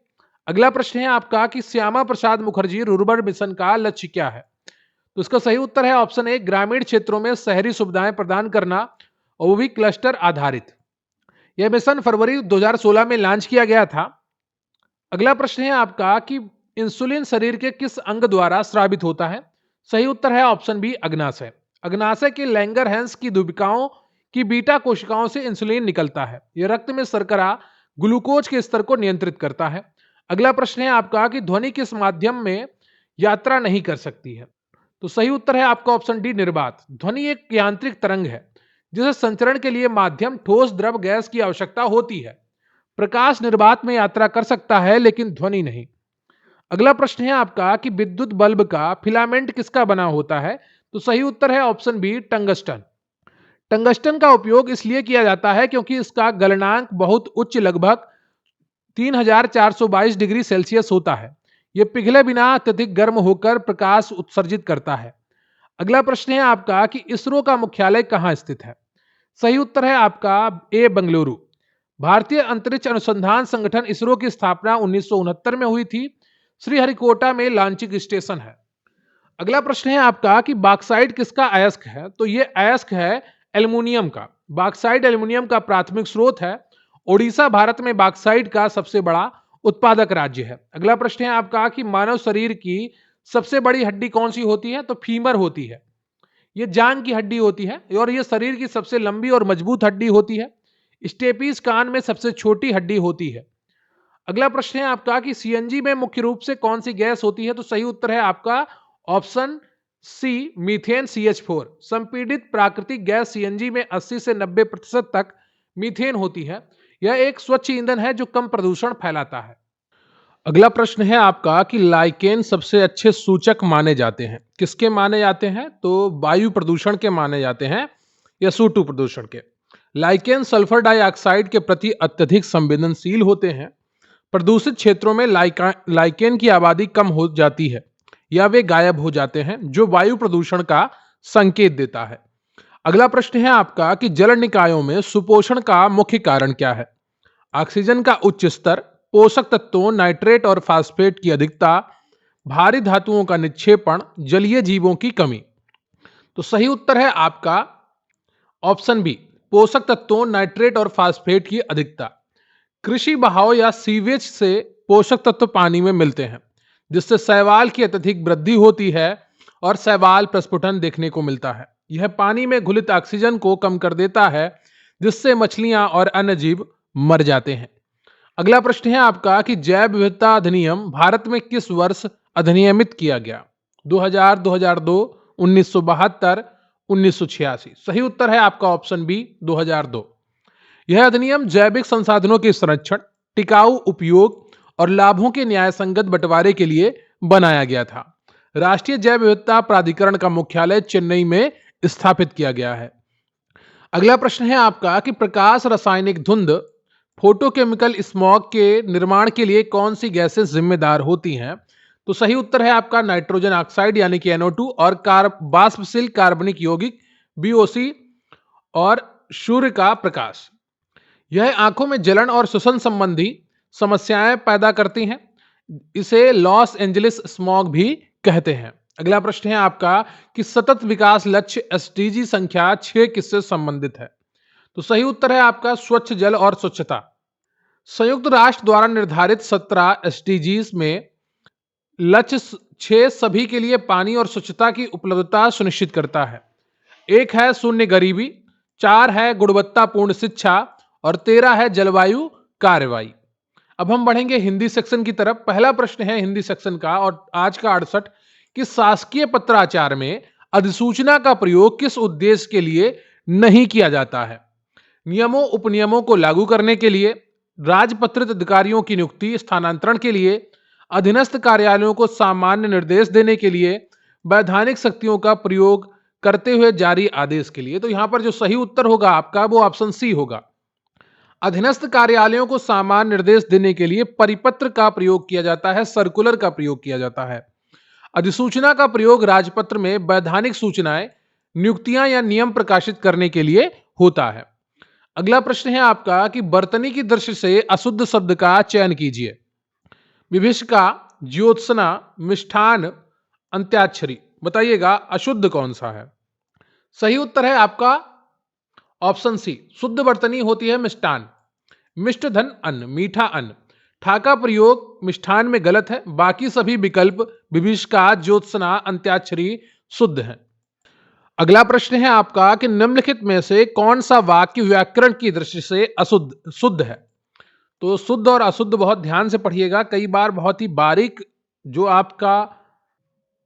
अगला प्रश्न है आपका कि श्यामा प्रसाद मुखर्जी रूरबन मिशन का लक्ष्य क्या है? तो इसका सही उत्तर है ऑप्शन ए ग्रामीण क्षेत्रों में शहरी सुविधाएं प्रदान करना और वो भी क्लस्टर आधारित। यह मिशन फरवरी 2016 में लॉन्च किया गया था। अगला प्रश्न है आपका कि इंसुलिन शरीर के किस अंग द्वारा स्रावित होता है? सही उत्तर है ऑप्शन बी अग्नाशय। अग्नाशय के लैंगरहैंस की दुबिकाओं की बीटा कोशिकाओं से इंसुलिन निकलता है। यह रक्त में शर्करा ग्लूकोज के स्तर को नियंत्रित करता है। अगला प्रश्न है आपका कि ध्वनि किस माध्यम में यात्रा नहीं कर सकती है? तो सही उत्तर है आपका ऑप्शन डी निर्वात। ध्वनि एक यांत्रिक तरंग है जिसे संचरण के लिए माध्यम ठोस, द्रव, गैस की आवश्यकता होती है। प्रकाश निर्वात में यात्रा कर सकता है लेकिन ध्वनि नहीं। अगला प्रश्न है आपका कि विद्युत बल्ब का फिलामेंट किसका बना होता है? तो सही उत्तर है ऑप्शन बी टंगस्टन। टंगस्टन का उपयोग इसलिए किया जाता है क्योंकि इसका गलनांक बहुत उच्च, लगभग 3422 डिग्री सेल्सियस होता है। यह पिघले बिना अत्यधिक गर्म होकर प्रकाश उत्सर्जित करता है। अगला प्रश्न है आपका कि इसरो का मुख्यालय कहां स्थित है? सही उत्तर है आपका ए बंगलुरु। भारतीय अंतरिक्ष अनुसंधान संगठन इसरो की स्थापना 1969 में हुई थी। श्रीहरिकोटा में लॉन्चिंग स्टेशन है। अगला प्रश्न है आपका कि बॉक्साइट किसका अयस्क है? तो यह अयस्क है एल्युमिनियम का। बॉक्साइट एल्युमिनियम का प्राथमिक स्रोत है। ओडिशा भारत में बॉक्साइट का सबसे बड़ा उत्पादक राज्य है। अगला प्रश्न है आपका कि मानव शरीर की सबसे बड़ी हड्डी कौन सी होती है? तो फीमर होती है। यह जांग की हड्डी होती है और यह शरीर की सबसे लंबी और मजबूत हड्डी होती है। स्टेपीज कान में सबसे छोटी हड्डी होती है। अगला प्रश्न है आपका कि सीएनजी में मुख्य रूप से कौन सी गैस होती है? तो सही उत्तर है आपका ऑप्शन सी मीथेन CH4। संपीड़ित प्राकृतिक गैस सीएनजी में 80 से 90% तक मीथेन होती है। यह एक स्वच्छ ईंधन है जो कम प्रदूषण फैलाता है। अगला प्रश्न है आपका कि लाइकेन सबसे अच्छे सूचक माने जाते हैं। किसके माने जाते हैं? तो वायु प्रदूषण के माने जाते हैं या CO2 प्रदूषण के। लाइकेन सल्फर डाइऑक्साइड के प्रति अत्यधिक संवेदनशील होते हैं। प्रदूषित क्षेत्रों में लाइकेन की आबादी कम हो जाती है या वे गायब हो जाते हैं, जो वायु प्रदूषण का संकेत देता है। अगला प्रश्न है आपका कि जल निकायों में सुपोषण का मुख्य कारण क्या है? ऑक्सीजन का उच्च स्तर, पोषक तत्वों नाइट्रेट और फास्फेट की अधिकता, भारी धातुओं का निक्षेपण, जलीय जीवों की कमी। तो सही उत्तर है आपका ऑप्शन बी पोषक तत्वों नाइट्रेट और फास्फेट की अधिकता। कृषि बहाव या सीवेज से पोषक तत्व पानी में मिलते हैं जिससे शैवाल की अत्यधिक वृद्धि होती है और शैवाल प्रस्फुटन देखने को मिलता है। यह पानी में घुलित ऑक्सीजन को कम कर देता है जिससे मछलियां और अन्य जीव मर जाते हैं। अगला प्रश्न है आपका कि जैव विविधता अधिनियम भारत में किस वर्ष अधिनियमित किया गया? 2000, 2002, 1972, 1986। सही उत्तर है आपका ऑप्शन बी 2002। यह अधिनियम जैविक संसाधनों के संरक्षण, टिकाऊ उपयोग और लाभों के न्यायसंगत बंटवारे के लिए बनाया गया था। राष्ट्रीय जैव विविधता प्राधिकरण का मुख्यालय चेन्नई में स्थापित किया गया है। अगला प्रश्न है आपका कि प्रकाश रासायनिक धुंध, फोटोकेमिकल स्मॉग के निर्माण के लिए कौन सी गैसें जिम्मेदार होती हैं? तो सही उत्तर है आपका नाइट्रोजन ऑक्साइड यानी कि NO2 और वाष्पशील कार्बनिक यौगिक BOC और सूर्य का प्रकाश। यह आंखों में जलन और श्वसन संबंधी समस्याएं पैदा करती हैं। इसे लॉस एंजलिस स्मॉग भी कहते हैं। अगला प्रश्न है आपका कि सतत विकास लक्ष्य SDG संख्या 6 किससे संबंधित है? तो सही उत्तर है आपका स्वच्छ जल और स्वच्छता। संयुक्त राष्ट्र द्वारा निर्धारित 17 SDGs में लक्ष्य 6 सभी के लिए पानी और स्वच्छता की उपलब्धता सुनिश्चित करता है। 1 है शून्य गरीबी, 4 है गुणवत्तापूर्ण शिक्षा और 13 है जलवायु कार्रवाई। अब हम बढ़ेंगे हिंदी सेक्शन की तरफ। पहला प्रश्न है हिंदी सेक्शन का और आज का 68 कि शासकीय पत्राचार में अधिसूचना का प्रयोग किस उद्देश्य के लिए नहीं किया जाता है? नियमों उपनियमों को लागू करने के लिए, राजपत्रित अधिकारियों की नियुक्ति स्थानांतरण के लिए, अधीनस्थ कार्यालयों को सामान्य निर्देश देने के लिए, वैधानिक शक्तियों का प्रयोग करते हुए जारी आदेश के लिए। तो यहां पर जो सही उत्तर होगा आपका वो ऑप्शन सी होगा। अधीनस्थ कार्यालयों को सामान्य निर्देश देने के लिए परिपत्र का प्रयोग किया जाता है, सर्कुलर का प्रयोग किया जाता है। अधिसूचना का प्रयोग राजपत्र में वैधानिक सूचनाएं, नियुक्तियां या नियम प्रकाशित करने के लिए होता है। अगला प्रश्न है आपका कि बर्तनी की दृष्टि से अशुद्ध शब्द का चयन कीजिए। विभिषिका, ज्योत्सना, मिष्ठान, अंत्याक्षरी। बताइएगा अशुद्ध कौन सा है? सही उत्तर है आपका ऑप्शन सी, शुद्ध बर्तनी होती है मिष्टान। मिष्ट धन अन्न, मीठा अन्न। ठा का प्रयोग मिष्ठान में गलत है, बाकी सभी विकल्प विभिषिका, ज्योत्सना, अंत्याक्षरी शुद्ध है। अगला प्रश्न है आपका कि निम्नलिखित में से कौन सा वाक्य व्याकरण की दृष्टि से अशुद्ध शुद्ध है? तो शुद्ध और अशुद्ध बहुत ध्यान से पढ़िएगा, कई बार बहुत ही बारीक जो आपका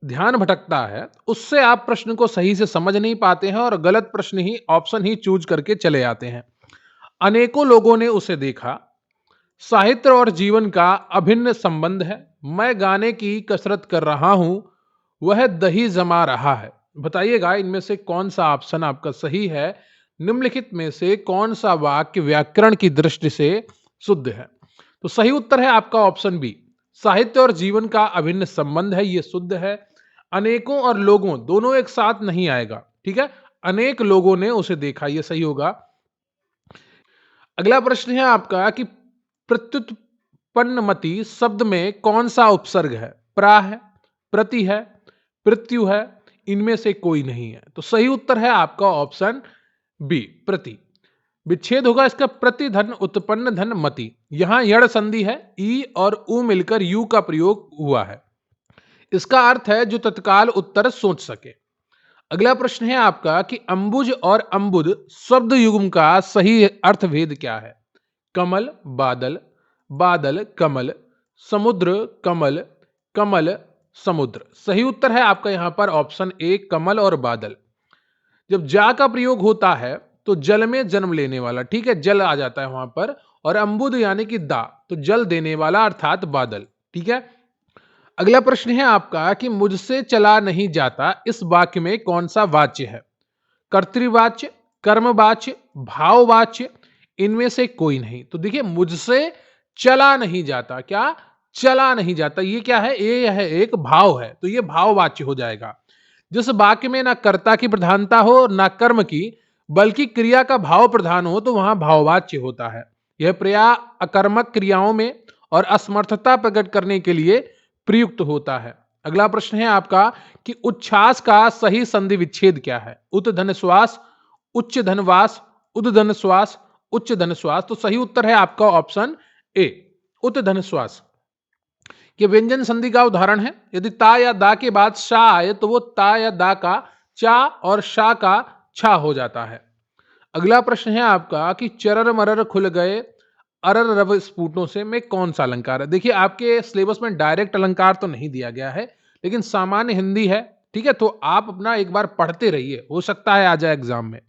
ध्यान भटकता है उससे आप प्रश्न को सही से समझ नहीं पाते हैं और गलत प्रश्न ही ऑप्शन ही चूज करके चले आते हैं। अनेकों लोगों ने उसे देखा, साहित्य और जीवन का अभिन्न संबंध है, मैं गाने की कसरत कर रहा हूं, वह दही जमा रहा है। बताइएगा इनमें से कौन सा ऑप्शन आपका सही है? निम्नलिखित में से कौन सा वाक्य व्याकरण की दृष्टि से शुद्ध है? तो सही उत्तर है आपका ऑप्शन बी, साहित्य और जीवन का अभिन्न संबंध है, ये शुद्ध है। अनेकों और लोगों दोनों एक साथ नहीं आएगा, ठीक है, अनेक लोगों ने उसे देखा, ये सही होगा। अगला प्रश्न है आपका कि प्रत्युत्पन्नमति शब्द में कौन सा उपसर्ग है? प्रा है, प्रति है, प्रत्यु है, इनमें से कोई नहीं है। तो सही उत्तर है आपका ऑप्शन बी, प्रति। विच्छेद होगा इसका प्रति धन उत्पन्न धन मति। यहां यड़ संधि है, ई और उ मिलकर यू का प्रयोग हुआ है। इसका अर्थ है जो तत्काल उत्तर सोच सके। अगला प्रश्न है आपका कि अंबुज और अंबुद शब्द युग्म का सही अर्थभेद क्या है? कमल, बादल, बादल, कमल, समुद्र, कमल, कमल, समुद्र। सही उत्तर है आपका यहां पर ऑप्शन ए, कमल और बादल। जब जा का प्रयोग होता है तो जल में जन्म लेने वाला, ठीक है, जल आ जाता है वहां पर, और अंबुद यानी कि दा तो जल देने वाला अर्थात बादल, ठीक है। अगला प्रश्न है आपका कि मुझसे चला नहीं जाता इस वाक्य में कौन सा वाच्य है? कर्तृवाच्य, कर्मवाच्य, भाववाच्य, इनमें से कोई नहीं। तो देखिए मुझसे चला नहीं जाता, क्या चला नहीं जाता, ये क्या है? ये है एक भाव है, तो ये भाववाच्य हो जाएगा। जिस वाक्य में ना कर्ता की प्रधानता हो ना कर्म की, बल्कि क्रिया का भाव प्रधान हो, तो वहां भाववाच्य होता है। यह प्रया अकर्मक क्रियाओं में और असमर्थता प्रकट करने के लिए प्रयुक्त होता है। अगला प्रश्न है आपका कि उच्छ्वास का सही संधि विच्छेद क्या है? उत धन श्वास, उच्च धनवास, उद धन श्वास, उच्च धन श्वास। तो सही उत्तर है आपका ऑप्शन ए, उत धन श्वास। ये व्यंजन संधि का उदाहरण है। यदि ता या दा के बाद शा आए तो वो ता या दा का चा और शा का छा हो जाता है। अगला प्रश्न है आपका कि चरर मरर खुल गए अरर रव स्फुटों से में कौन सा अलंकार है? देखिए आपके सिलेबस में डायरेक्ट अलंकार तो नहीं दिया गया है, लेकिन सामान्य हिंदी है, ठीक है, तो आप अपना एक बार पढ़ते रहिए, हो सकता है आ जाए एग्जाम में।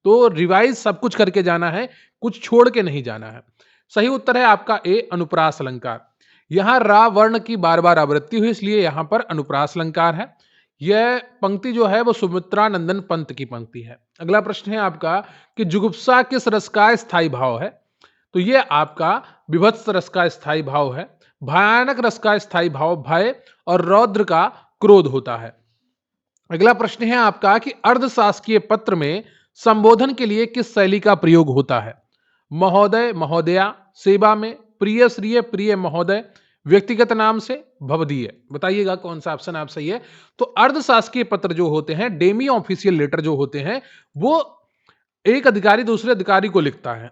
तो रिवाइज सब कुछ करके जाना है, कुछ छोड़ के नहीं जाना है। सही उत्तर है आपका ए, अनुप्रास अलंकार। यहां रा वर्ण की बार बार आवृत्ति हुई, इसलिए यहां पर अनुप्रास अलंकार है। यह पंक्ति जो है वो सुमित्रा नंदन पंत की पंक्ति है। अगला प्रश्न है आपका कि जुगुप्सा किस रस का स्थायी भाव है? तो ये आपका विभत्स रस का स्थायी भाव है। भयानक रस का स्थायी भाव भय और रौद्र का क्रोध होता है। अगला प्रश्न है आपका कि अर्धशासकीय पत्र में संबोधन के लिए किस शैली का प्रयोग होता है? महोदय, महोदया, सेवा में, प्रिय श्रिय, प्रिय महोदय, व्यक्तिगत नाम से, भवदीय। बताइएगा कौन सा ऑप्शन आप सही है? तो अर्धशासकीय पत्र जो होते हैं, डेमी ऑफिशियल लेटर जो होते हैं, वो एक अधिकारी दूसरे अधिकारी को लिखता है।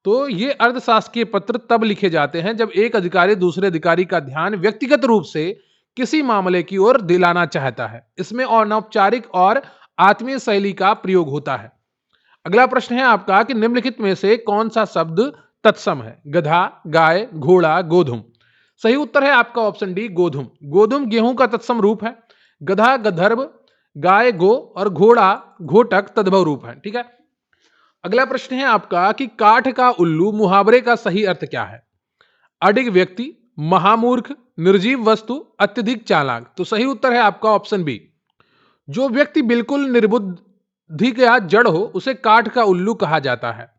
तो ये अर्धशासकीय पत्र तब लिखे जाते हैं जब एक अधिकारी दूसरे अधिकारी का ध्यान व्यक्तिगत रूप से किसी मामले की ओर दिलाना चाहता है। इसमें अनौपचारिक और आत्मीय शैली का प्रयोग होता है। अगला प्रश्न है आपका कि निम्नलिखित में से कौन सा शब्द तत्सम है? गधा, गाय, घोड़ा, गोधुम। सही उत्तर है आपका ऑप्शन डी, गोधुम। गोधुम गेहूं का तत्सम रूप है। गधा गंधर्व, गाय गो और घोड़ा घोटक तद्भव रूप है, ठीक है। अगला प्रश्न है आपका कि काठ का उल्लू मुहावरे का सही अर्थ क्या है? अडिग व्यक्ति, महामूर्ख, निर्जीव वस्तु, अत्यधिक चालाक। तो सही उत्तर है आपका ऑप्शन बी। जो व्यक्ति बिल्कुल निर्बुद्धि या जड़ हो उसे काठ का उल्लू कहा जाता है।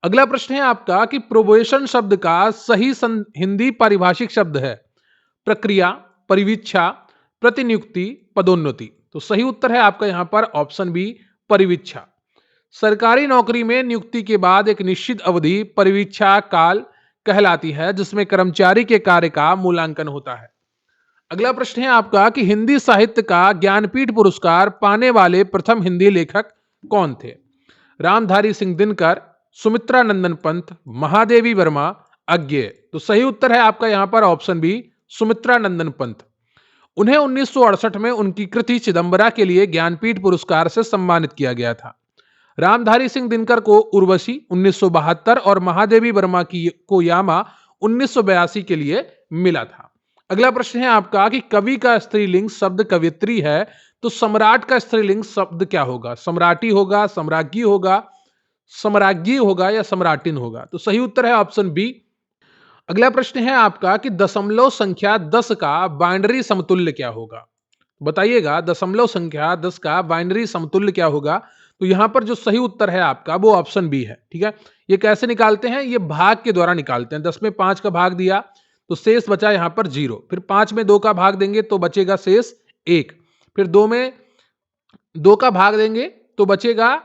अगला प्रश्न है आपका कि प्रोबेशन शब्द का सही हिंदी पारिभाषिक शब्द है प्रक्रिया, परिवीक्षा, प्रतिनियुक्ति, पदोन्नति। तो सही उत्तर है आपका यहां पर ऑप्शन बी परिवीक्षा। सरकारी नौकरी में नियुक्ति के बाद एक निश्चित अवधि परिवीक्षा काल कहलाती है जिसमें कर्मचारी के कार्य का मूल्यांकन होता है। अगला प्रश्न है आपका कि हिंदी साहित्य का ज्ञानपीठ पुरस्कार पाने वाले प्रथम हिंदी लेखक कौन थे? रामधारी सिंह दिनकर, सुमित्रा नंदन पंत, महादेवी वर्मा, अज्ञेय। तो सही उत्तर है आपका यहां पर ऑप्शन बी सुमित्रा नंदन पंत। उन्हें 1968 में उनकी कृति चिदंबरा के लिए ज्ञानपीठ पुरस्कार से सम्मानित किया गया था। रामधारी सिंह दिनकर को उर्वशी 1972 और महादेवी वर्मा को यामा 1982 के लिए मिला था। अगला प्रश्न है आपका कि कवि का स्त्रीलिंग शब्द कवियत्री है तो सम्राट का स्त्रीलिंग शब्द क्या होगा? सम्राटी होगा, सम्राज्ञी होगा, सम्राज्ञी होगा या सम्राटिन होगा? तो सही उत्तर है ऑप्शन बी। अगला प्रश्न है आपका कि दशमलव संख्या 10 का बाइनरी समतुल्य क्या होगा? बताइएगा दशमलव संख्या 10 का बाइनरी समतुल्य क्या होगा? तो यहां पर जो सही उत्तर है आपका वो ऑप्शन बी है। ठीक है, ये कैसे निकालते हैं? ये भाग के द्वारा निकालते हैं। 10 में 5 का भाग दिया तो शेष बचा यहां पर 0, फिर 5 में 2 का भाग देंगे तो बचेगा शेष 1, फिर 2 में 2 का भाग देंगे तो बचेगा,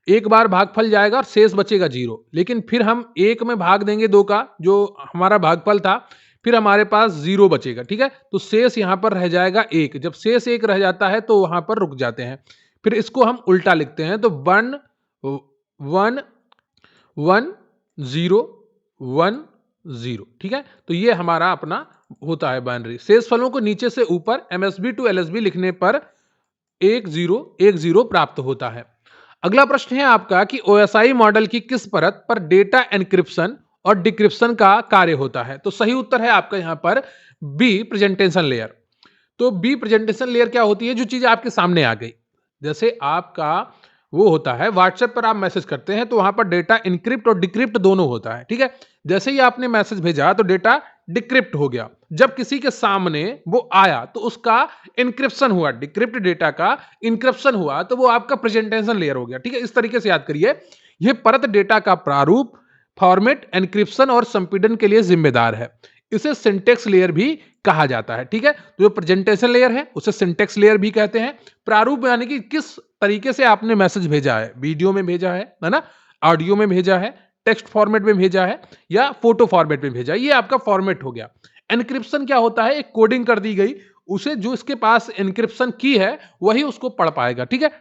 एक बार भागफल जाएगा और शेष बचेगा 0। लेकिन फिर हम 1 में भाग देंगे 2 का, जो हमारा भागफल था, फिर हमारे पास 0 बचेगा। ठीक है, तो शेष यहां पर रह जाएगा 1। जब शेष 1 रह जाता है तो वहां पर रुक जाते हैं। फिर इसको हम उल्टा लिखते हैं तो 1 1 1 0 1 0। ठीक है, तो ये हमारा अपना होता है बाइनरी। शेष फलों को नीचे से ऊपर एमएसबी टू एलएसबी लिखने पर 1 0 1 0 प्राप्त होता है। अगला प्रश्न है आपका कि ओएसआई मॉडल की किस परत पर डेटा एनक्रिप्शन और डिक्रिप्शन का कार्य होता है? तो सही उत्तर है आपका यहां पर बी प्रेजेंटेशन लेयर। तो बी प्रेजेंटेशन लेयर क्या होती है? जो चीज आपके सामने आ गई, जैसे आपका वो होता है व्हाट्सएप पर आप मैसेज करते हैं तो वहां पर डेटा इनक्रिप्ट और डिक्रिप्ट दोनों होता है। ठीक है, जैसे ही आपने मैसेज भेजा तो डेटा डिक्रिप्ट हो गया। जब किसी के सामने वो आया तो उसका इनक्रिप्शन हुआ, डिक्रिप्ट डेटा का इनक्रिप्शन हुआ, तो वो आपका प्रेजेंटेशन लेयर हो गया। ठीक है, इस तरीके से याद करिए। यह परत डेटा का प्रारूप, फॉर्मेट, एनक्रिप्शन और संपीड़न के लिए जिम्मेदार है। इसे सिंटेक्स लेयर भी कहा जाता है। ठीक है, तो जो प्रेजेंटेशन लेयर है उसे सिंटेक्स लेयर भी कहते हैं। प्रारूप यानी कि किस तरीके से आपने मैसेज भेजा है, वीडियो में भेजा है ना, ऑडियो में भेजा है, टेक्स्ट फॉर्मेट में भेजा है या फोटो फॉर्मेट में भेजा है, ये आपका फॉर्मेट हो गया। एनक्रिप्शन क्या होता है? एक कोडिंग कर दी गई, उसे जो इसके पास एनक्रिप्शन की है वही उसको पढ़ पाएगा। ठीक है,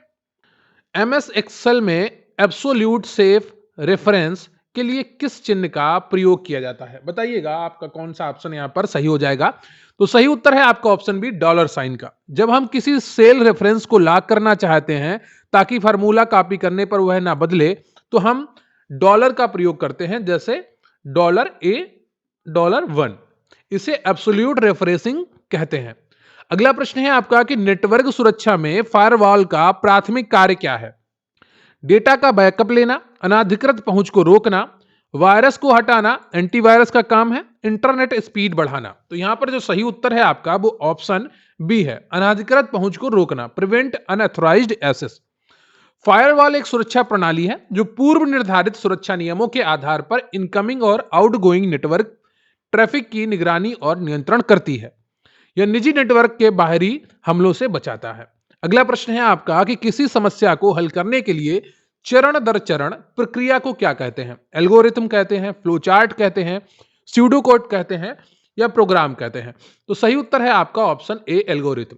एमएस एक्सेल में एब्सोल्यूट सेफ रेफरेंस के लिए किस चिन्ह का प्रयोग किया जाता है? बताइएगा आपका कौन सा ऑप्शन यहां पर सही हो जाएगा? तो सही उत्तर है आपका ऑप्शन बी डॉलर साइन का। जब हम किसी सेल रेफरेंस को लॉक करना चाहते हैं ताकि फार्मूला कॉपी करने पर वह ना बदले तो हम डॉलर का प्रयोग करते हैं, जैसे $A$1। इसे एब्सोल्यूट रेफरेंसिंग कहते हैं। अगला प्रश्न है आपका कि नेटवर्क सुरक्षा में फायरवॉल का प्राथमिक कार्य क्या है? डेटा का बैकअप लेना, अनाधिकृत पहुंच को रोकना, वायरस को हटाना, एंटीवायरस का काम है, इंटरनेट स्पीड बढ़ाना। तो यहां पर जो सही उत्तर है आपका वो ऑप्शन बी है, अनाधिकृत पहुंच को रोकना, प्रिवेंट अनऑथराइज्ड एक्सेस। फायरवॉल एक सुरक्षा प्रणाली है जो पूर्व निर्धारित सुरक्षा नियमों के आधार पर इनकमिंग और आउटगोइंग नेटवर्क ट्रैफिक की निगरानी और नियंत्रण करती है। यह निजी नेटवर्क के बाहरी हमलों से बचाता है। अगला प्रश्न है आपका कि किसी समस्या को हल करने के लिए चरण दर चरण प्रक्रिया को क्या कहते हैं? एल्गोरिथम कहते हैं, फ्लोचार्ट कहते हैं, स्यूडो कोड कहते हैं या प्रोग्राम कहते हैं? तो सही उत्तर है आपका ऑप्शन ए एल्गोरिथम।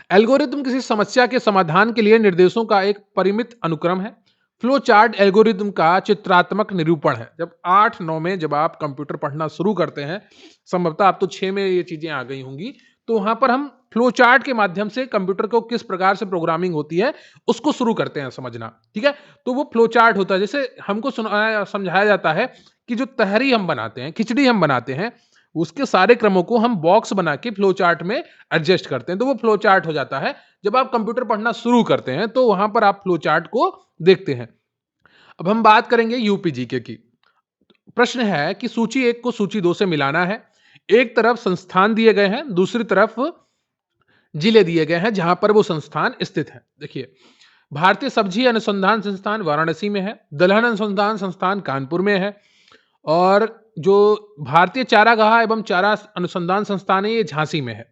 एल्गोरिथम किसी समस्या के समाधान के लिए निर्देशों का एक परिमित अनुक्रम है। फ्लो चार्ट एल्गोरिथम का चित्रात्मक निरूपण है। जब 8-9 में जब आप कंप्यूटर पढ़ना शुरू करते हैं, संभवतः आप तो 6 में ये चीजें आ गई होंगी, तो वहां पर हम फ्लो चार्ट के माध्यम से कंप्यूटर को किस प्रकार से प्रोग्रामिंग होती है उसको शुरू करते हैं समझना। ठीक है, तो वो फ्लो चार्ट होता है। जैसे हमको समझाया जाता है कि जो तहरी हम बनाते हैं, खिचड़ी हम बनाते हैं, उसके सारे क्रमों को हम बॉक्स बना के फ्लो चार्ट में एडजस्ट करते हैं तो वो फ्लो चार्ट हो जाता है। जब आप कंप्यूटर पढ़ना शुरू करते हैं तो वहां पर आप फ्लो चार्ट को देखते हैं। अब हम बात करेंगे यूपी जीके की। प्रश्न है कि सूची 1 को सूची 2 से मिलाना है। एक तरफ संस्थान दिए गए हैं, दूसरी तरफ जिले दिए गए हैं जहां पर वो संस्थान स्थित है। देखिए, भारतीय सब्जी अनुसंधान संस्थान वाराणसी में है, दलहन अनुसंधान संस्थान कानपुर में है, और जो भारतीय चारागाह एवं चारा अनुसंधान संस्थान है ये झांसी में है।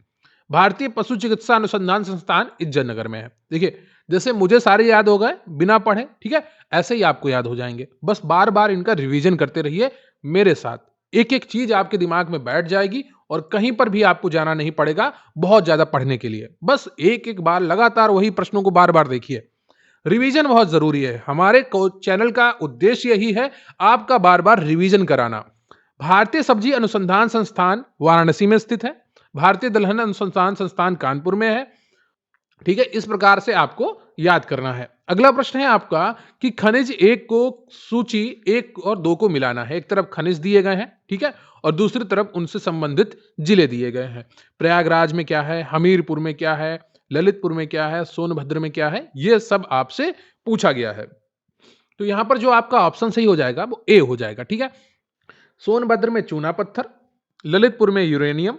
भारतीय पशु चिकित्सा अनुसंधान संस्थान इज्जत नगर में है। देखिए, जैसे मुझे सारे याद हो गए बिना पढ़े, ठीक है, ऐसे ही आपको याद हो जाएंगे। बस बार बार इनका रिवीजन करते रहिए मेरे साथ, एक एक चीज आपके दिमाग में बैठ जाएगी और कहीं पर भी आपको जाना नहीं पड़ेगा बहुत ज्यादा पढ़ने के लिए। बस एक एक बार लगातार वही प्रश्नों को बार बार देखिए। रिवीजन बहुत जरूरी है। हमारे चैनल का उद्देश्य यही है, आपका बार बार रिवीजन कराना। भारतीय सब्जी अनुसंधान संस्थान वाराणसी में स्थित है, भारतीय दलहन अनुसंधान संस्थान कानपुर में है। ठीक है, इस प्रकार से आपको याद करना है। अगला प्रश्न है आपका कि खनिज 1 को सूची 1 और 2 को मिलाना है। एक तरफ खनिज दिए गए हैं, ठीक है, और दूसरी तरफ उनसे संबंधित जिले दिए गए हैं। प्रयागराज में क्या है, हमीरपुर में क्या है, ललितपुर में क्या है, सोनभद्र में क्या है, ये सब आपसे पूछा गया है। तो यहां पर जो आपका ऑप्शन सही हो जाएगा वो ए हो जाएगा। ठीक है, सोनभद्र में चूना पत्थर, ललितपुर में यूरेनियम,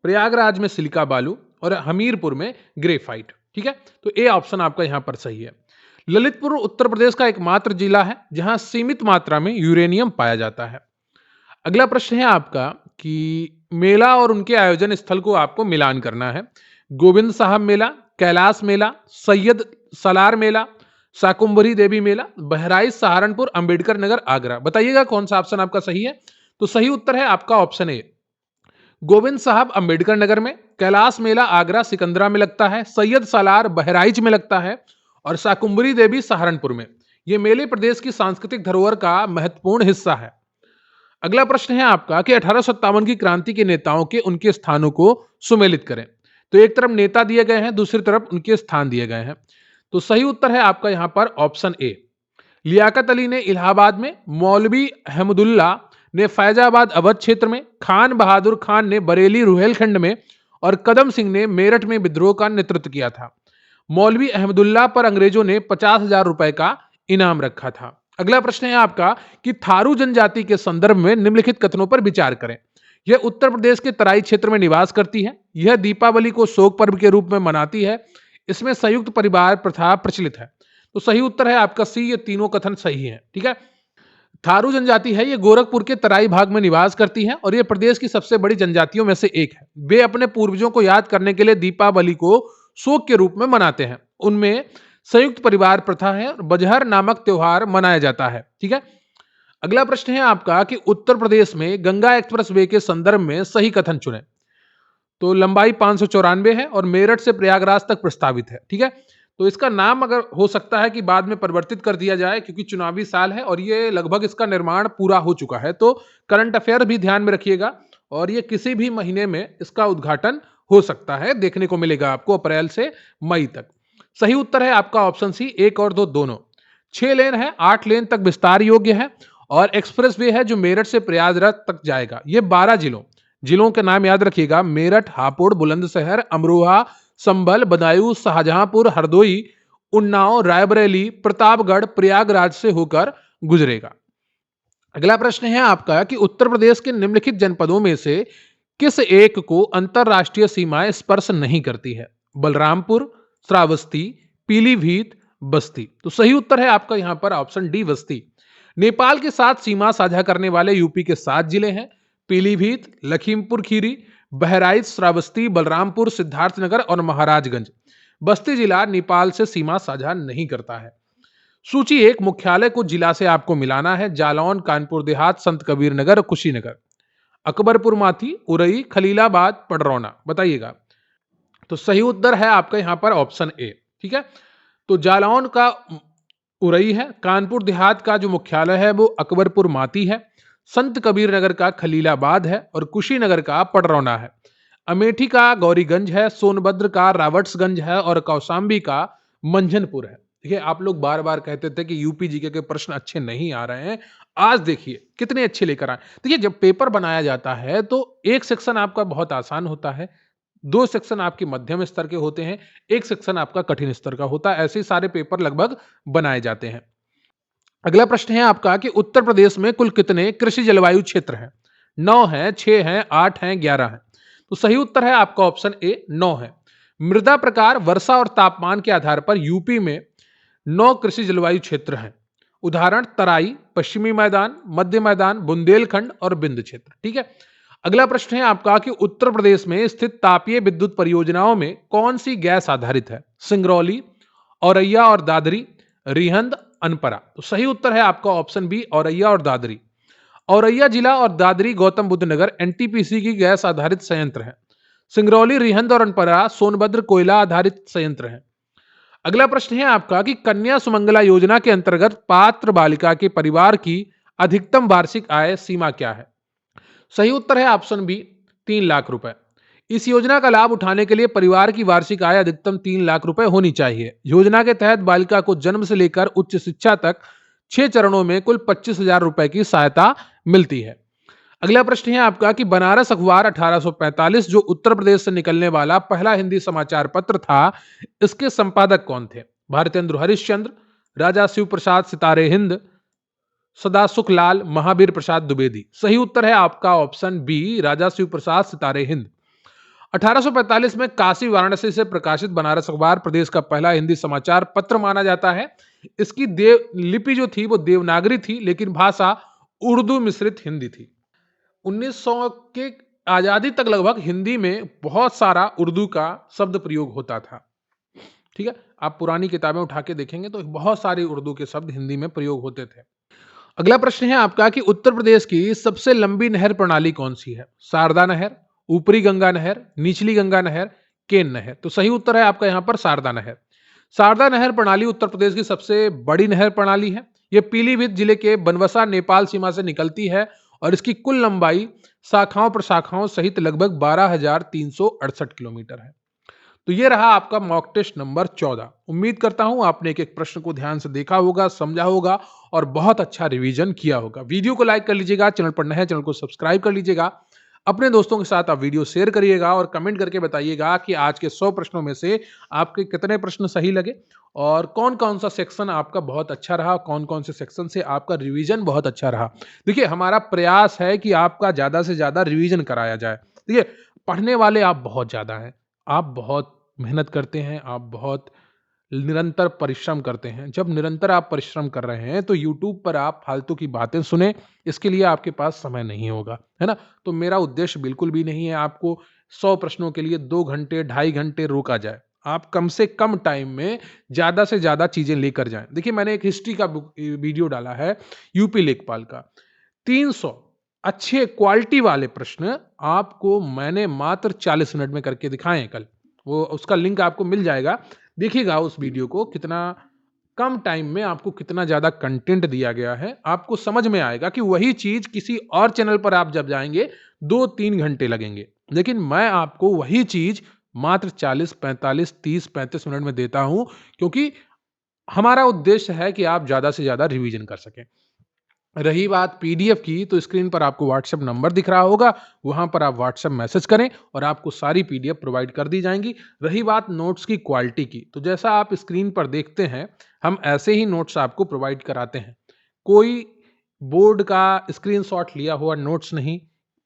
प्रयागराज में सिलिका बालू और हमीरपुर में ग्रेफाइट। ठीक है, तो ए ऑप्शन आपका यहां पर सही है। ललितपुर उत्तर प्रदेश का एकमात्र जिला है जहां सीमित मात्रा में यूरेनियम पाया जाता है। अगला प्रश्न है आपका कि मेला और उनके आयोजन स्थल को आपको मिलान करना है। गोविंद साहब मेला, कैलाश मेला, सैयद सलार मेला, शाकुंभरी देवी मेला, बहराइच सहारनपुर, अंबेडकर नगर आगरा। बताइएगा कौन सा ऑप्शन आपका सही है। तो सही उत्तर है आपका ऑप्शन ए, गोविंद साहब अंबेडकर नगर में, कैलाश मेला आगरा सिकंदरा में लगता है, सैयद सालार बहराइच में लगता है और शाकुंभरी देवी सहारनपुर में। ये मेले प्रदेश की सांस्कृतिक धरोहर का महत्वपूर्ण हिस्सा है। अगला प्रश्न है आपका कि 1857 की क्रांति के नेताओं के उनके स्थानों को सुमेलित करें। तो एक तरफ नेता दिए गए हैं, दूसरी तरफ उनके स्थान दिए गए हैं। तो सही उत्तर है आपका यहां पर ऑप्शन ए, लियाकत अली ने इलाहाबाद में, मौलवी अहमदुल्ला ने फैजाबाद अवध क्षेत्र में, खान बहादुर खान ने बरेली रुहेलखंड में और कदम सिंह ने मेरठ में विद्रोह का नेतृत्व किया था। मौलवी अहमदुल्ला पर अंग्रेजों ने 50,000 रुपए का इनाम रखा था। अगला प्रश्न है आपका कि थारू जनजाति के संदर्भ में निम्नलिखित कथनों पर विचार करें। यह उत्तर प्रदेश के तराई क्षेत्र में निवास करती है, यह दीपावली को शोक पर्व के रूप में मनाती है, इसमें संयुक्त परिवार प्रथा प्रचलित है। तो सही उत्तर है आपका सी, ये तीनों कथन सही है। ठीक है, थारू जनजाति है, ये गोरखपुर के तराई भाग में निवास करती है और ये प्रदेश की सबसे बड़ी जनजातियों में से एक है। वे अपने पूर्वजों को याद करने के लिए दीपावली को शोक के रूप में मनाते हैं। उनमें संयुक्त परिवार प्रथा है और बजहर नामक त्योहार मनाया जाता है। ठीक है, अगला प्रश्न है आपका कि उत्तर प्रदेश में गंगा एक्सप्रेस वे के संदर्भ में सही कथन चुनें। तो लंबाई 594 है और मेरठ से प्रयागराज तक प्रस्तावित है। ठीक है, तो इसका नाम अगर हो सकता है कि बाद में परिवर्तित कर दिया जाए क्योंकि चुनावी साल है और ये लगभग इसका निर्माण पूरा हो चुका है। तो करंट अफेयर भी ध्यान में रखिएगा और ये किसी भी महीने में इसका उद्घाटन हो सकता है, देखने को मिलेगा आपको अप्रैल से मई तक। सही उत्तर है आपका ऑप्शन सी, 1 और 2 दोनों। 6 लेन है, 8 लेन तक विस्तार योग्य है और एक्सप्रेस वे है जो मेरठ से प्रयागराज तक जाएगा। ये 12 जिलों के नाम याद रखिएगा, मेरठ, हापुड़, बुलंदशहर, अमरोहा, संभल, बदायूं, शाहजहांपुर, हरदोई, उन्नाव, रायबरेली, प्रतापगढ़, प्रयागराज से होकर गुजरेगा। अगला प्रश्न है आपका कि उत्तर प्रदेश के निम्नलिखित जनपदों में से किस एक को अंतरराष्ट्रीय सीमाएं स्पर्श नहीं करती है। बलरामपुर, श्रावस्ती, पीलीभीत, बस्ती। तो सही उत्तर है आपका यहां पर ऑप्शन डी, बस्ती। नेपाल के साथ सीमा साझा करने वाले यूपी के 7 जिले हैं, पीलीभीत, लखीमपुर खीरी, बहराइच, श्रावस्ती, बलरामपुर, सिद्धार्थनगर और महाराजगंज। बस्ती जिला नेपाल से सीमा साझा नहीं करता है। सूची 1 मुख्यालय को जिला से आपको मिलाना है। जालौन, कानपुर देहात, संत कबीर नगर, कुशीनगर, अकबरपुर माथी, उरई, खलीलाबाद, पडरौना। बताइएगा। तो सही उत्तर है आपका यहां पर ऑप्शन ए। ठीक है, तो जालौन का उरई है, कानपुर देहात का जो मुख्यालय है वो अकबरपुर माती है, संत कबीर नगर का खलीलाबाद है और कुशीनगर का पडरौना है। अमेठी का गौरीगंज है, सोनभद्र का रावट्सगंज है और कौशाम्बी का मंझनपुर है। देखिए, आप लोग बार बार कहते थे कि यूपी जीके के प्रश्न अच्छे नहीं आ रहे हैं, आज देखिए कितने अच्छे लेकर आए। देखिए, जब पेपर बनाया जाता है तो एक सेक्शन आपका बहुत आसान होता है, 2 सेक्शन आपके मध्यम स्तर के होते हैं, 1 सेक्शन आपका कठिन स्तर का होता है। ऐसे ही सारे पेपर लगभग बनाए जाते हैं। अगला प्रश्न है आपका कि उत्तर प्रदेश में कुल कितने कृषि जलवायु क्षेत्र हैं? 9 हैं, 6 हैं, 8 हैं, 11 हैं। तो सही उत्तर है आपका ऑप्शन ए 9 है। मृदा प्रकार, वर्षा और तापमान के आधार पर यूपी में 9 कृषि जलवायु क्षेत्र हैं। उदाहरण तराई, पश्चिमी मैदान, मध्य मैदान, बुंदेलखंड और बिंद क्षेत्र। ठीक है। अगला प्रश्न है आपका कि उत्तर प्रदेश में स्थित तापीय विद्युत परियोजनाओं में कौन सी गैस आधारित है? सिंगरौली, औरैया और दादरी, रिहंद, अनपरा। तो सही उत्तर है आपका ऑप्शन बी औरैया और दादरी। औरैया जिला और दादरी गौतम बुद्ध नगर एनटीपीसी की गैस आधारित संयंत्र है। सिंगरौली, रिहंद और अनपरा सोनभद्र कोयला आधारित संयंत्र है। अगला प्रश्न है आपका कि कन्या सुमंगला योजना के अंतर्गत पात्र बालिका के परिवार की अधिकतम वार्षिक आय सीमा क्या है? सही उत्तर है ऑप्शन बी 3 लाख रुपए। इस योजना का लाभ उठाने के लिए परिवार की वार्षिक आय अधिकतम 3 लाख रुपए होनी चाहिए। योजना के तहत बालिका को जन्म से लेकर उच्च शिक्षा तक 6 चरणों में कुल 25,000 रुपए की सहायता मिलती है। अगला प्रश्न है आपका कि बनारस अखबार 1845 जो उत्तर प्रदेश से निकलने वाला पहला हिंदी समाचार पत्र था, इसके संपादक कौन थे? भारतेंद्र हरिश्चंद्र, राजा शिव प्रसाद सितारे हिंद, सदा सुखलाल, महावीर प्रसाद द्विवेदी। सही उत्तर है आपका ऑप्शन बी राजा शिव प्रसाद सितारे हिंद। 1845 में काशी वाराणसी से प्रकाशित बनारस अखबार प्रदेश का पहला हिंदी समाचार पत्र माना जाता है। इसकी देव लिपि जो थी वो देवनागरी थी, लेकिन भाषा उर्दू मिश्रित हिंदी थी। 1900 के आजादी तक लगभग हिंदी में बहुत सारा उर्दू का शब्द प्रयोग होता था। ठीक है, आप पुरानी किताबें उठा के देखेंगे तो बहुत सारे उर्दू के शब्द हिंदी में प्रयोग होते थे। अगला प्रश्न है आपका कि उत्तर प्रदेश की सबसे लंबी नहर प्रणाली कौन सी है? शारदा नहर, ऊपरी गंगा नहर, निचली गंगा नहर, केन नहर। तो सही उत्तर है आपका यहां पर शारदा नहर। शारदा नहर प्रणाली उत्तर प्रदेश की सबसे बड़ी नहर प्रणाली है। यह पीलीभीत जिले के बनवसा नेपाल सीमा से निकलती है और इसकी कुल लंबाई शाखाओं प्रशाखाओं सहित लगभग 12,368 किलोमीटर है। तो ये रहा आपका मॉक टेस्ट नंबर 14। उम्मीद करता हूं आपने एक एक प्रश्न को ध्यान से देखा होगा, समझा होगा और बहुत अच्छा रिवीजन किया होगा। वीडियो को लाइक कर लीजिएगा, चैनल पर नए हैं चैनल को सब्सक्राइब कर लीजिएगा, अपने दोस्तों के साथ आप वीडियो शेयर करिएगा और कमेंट करके बताइएगा कि आज के 100 प्रश्नों में से आपके कितने प्रश्न सही लगे और कौन कौन सा सेक्शन आपका बहुत अच्छा रहा, कौन कौन से सेक्शन से आपका रिवीजन बहुत अच्छा रहा। देखिए, हमारा प्रयास है कि आपका ज्यादा से ज्यादा रिवीजन कराया जाए। देखिए, पढ़ने वाले आप बहुत ज्यादा हैं, आप बहुत मेहनत करते हैं, आप बहुत निरंतर परिश्रम करते हैं। जब निरंतर आप परिश्रम कर रहे हैं तो YouTube पर आप फालतू की बातें सुने, इसके लिए आपके पास समय नहीं होगा, है ना? तो मेरा उद्देश्य बिल्कुल भी नहीं है आपको 100 प्रश्नों के लिए 2 घंटे 2.5 घंटे रोका जाए। आप कम से कम टाइम में ज्यादा से ज्यादा चीजें लेकर जाएं। देखिए, मैंने एक हिस्ट्री का वीडियो डाला है यूपी लेखपाल का, 300 अच्छे क्वालिटी वाले प्रश्न आपको मैंने मात्र 40 मिनट में करके दिखाए कल। वो उसका लिंक आपको मिल जाएगा, देखिएगा उस वीडियो को। कितना कम टाइम में आपको कितना ज्यादा कंटेंट दिया गया है, आपको समझ में आएगा कि वही चीज किसी और चैनल पर आप जब जाएंगे 2-3 घंटे लगेंगे, लेकिन मैं आपको वही चीज मात्र 40, 45, 30, 35 मिनट में देता हूं, क्योंकि हमारा उद्देश्य है कि आप ज्यादा से ज्यादा रिवीजन कर सकें। रही बात पीडीएफ की, तो स्क्रीन पर आपको व्हाट्सएप नंबर दिख रहा होगा, वहां पर आप व्हाट्सएप मैसेज करें और आपको सारी पीडीएफ प्रोवाइड कर दी जाएंगी। रही बात नोट्स की क्वालिटी की, तो जैसा आप स्क्रीन पर देखते हैं, हम ऐसे ही नोट्स आपको प्रोवाइड कराते हैं। कोई बोर्ड का स्क्रीनशॉट लिया हुआ नोट्स नहीं,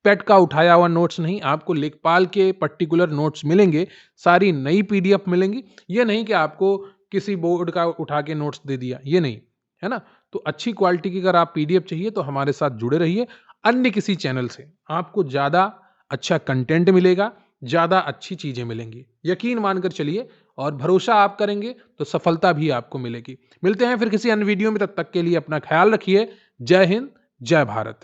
पेट का उठाया हुआ नोट्स नहीं, आपको लेखपाल के पर्टिकुलर नोट्स मिलेंगे, सारी नई पीडीएफ मिलेंगी। ये नहीं कि आपको किसी बोर्ड का उठा के नोट्स दे दिया, ये नहीं, है ना? तो अच्छी क्वालिटी की अगर आप पीडीएफ चाहिए तो हमारे साथ जुड़े रहिए। अन्य किसी चैनल से आपको ज्यादा अच्छा कंटेंट मिलेगा, ज्यादा अच्छी चीजें मिलेंगी, यकीन मानकर चलिए, और भरोसा आप करेंगे तो सफलता भी आपको मिलेगी। मिलते हैं फिर किसी अन्य वीडियो में, तब तक के लिए अपना ख्याल रखिए। जय हिंद, जय भारत।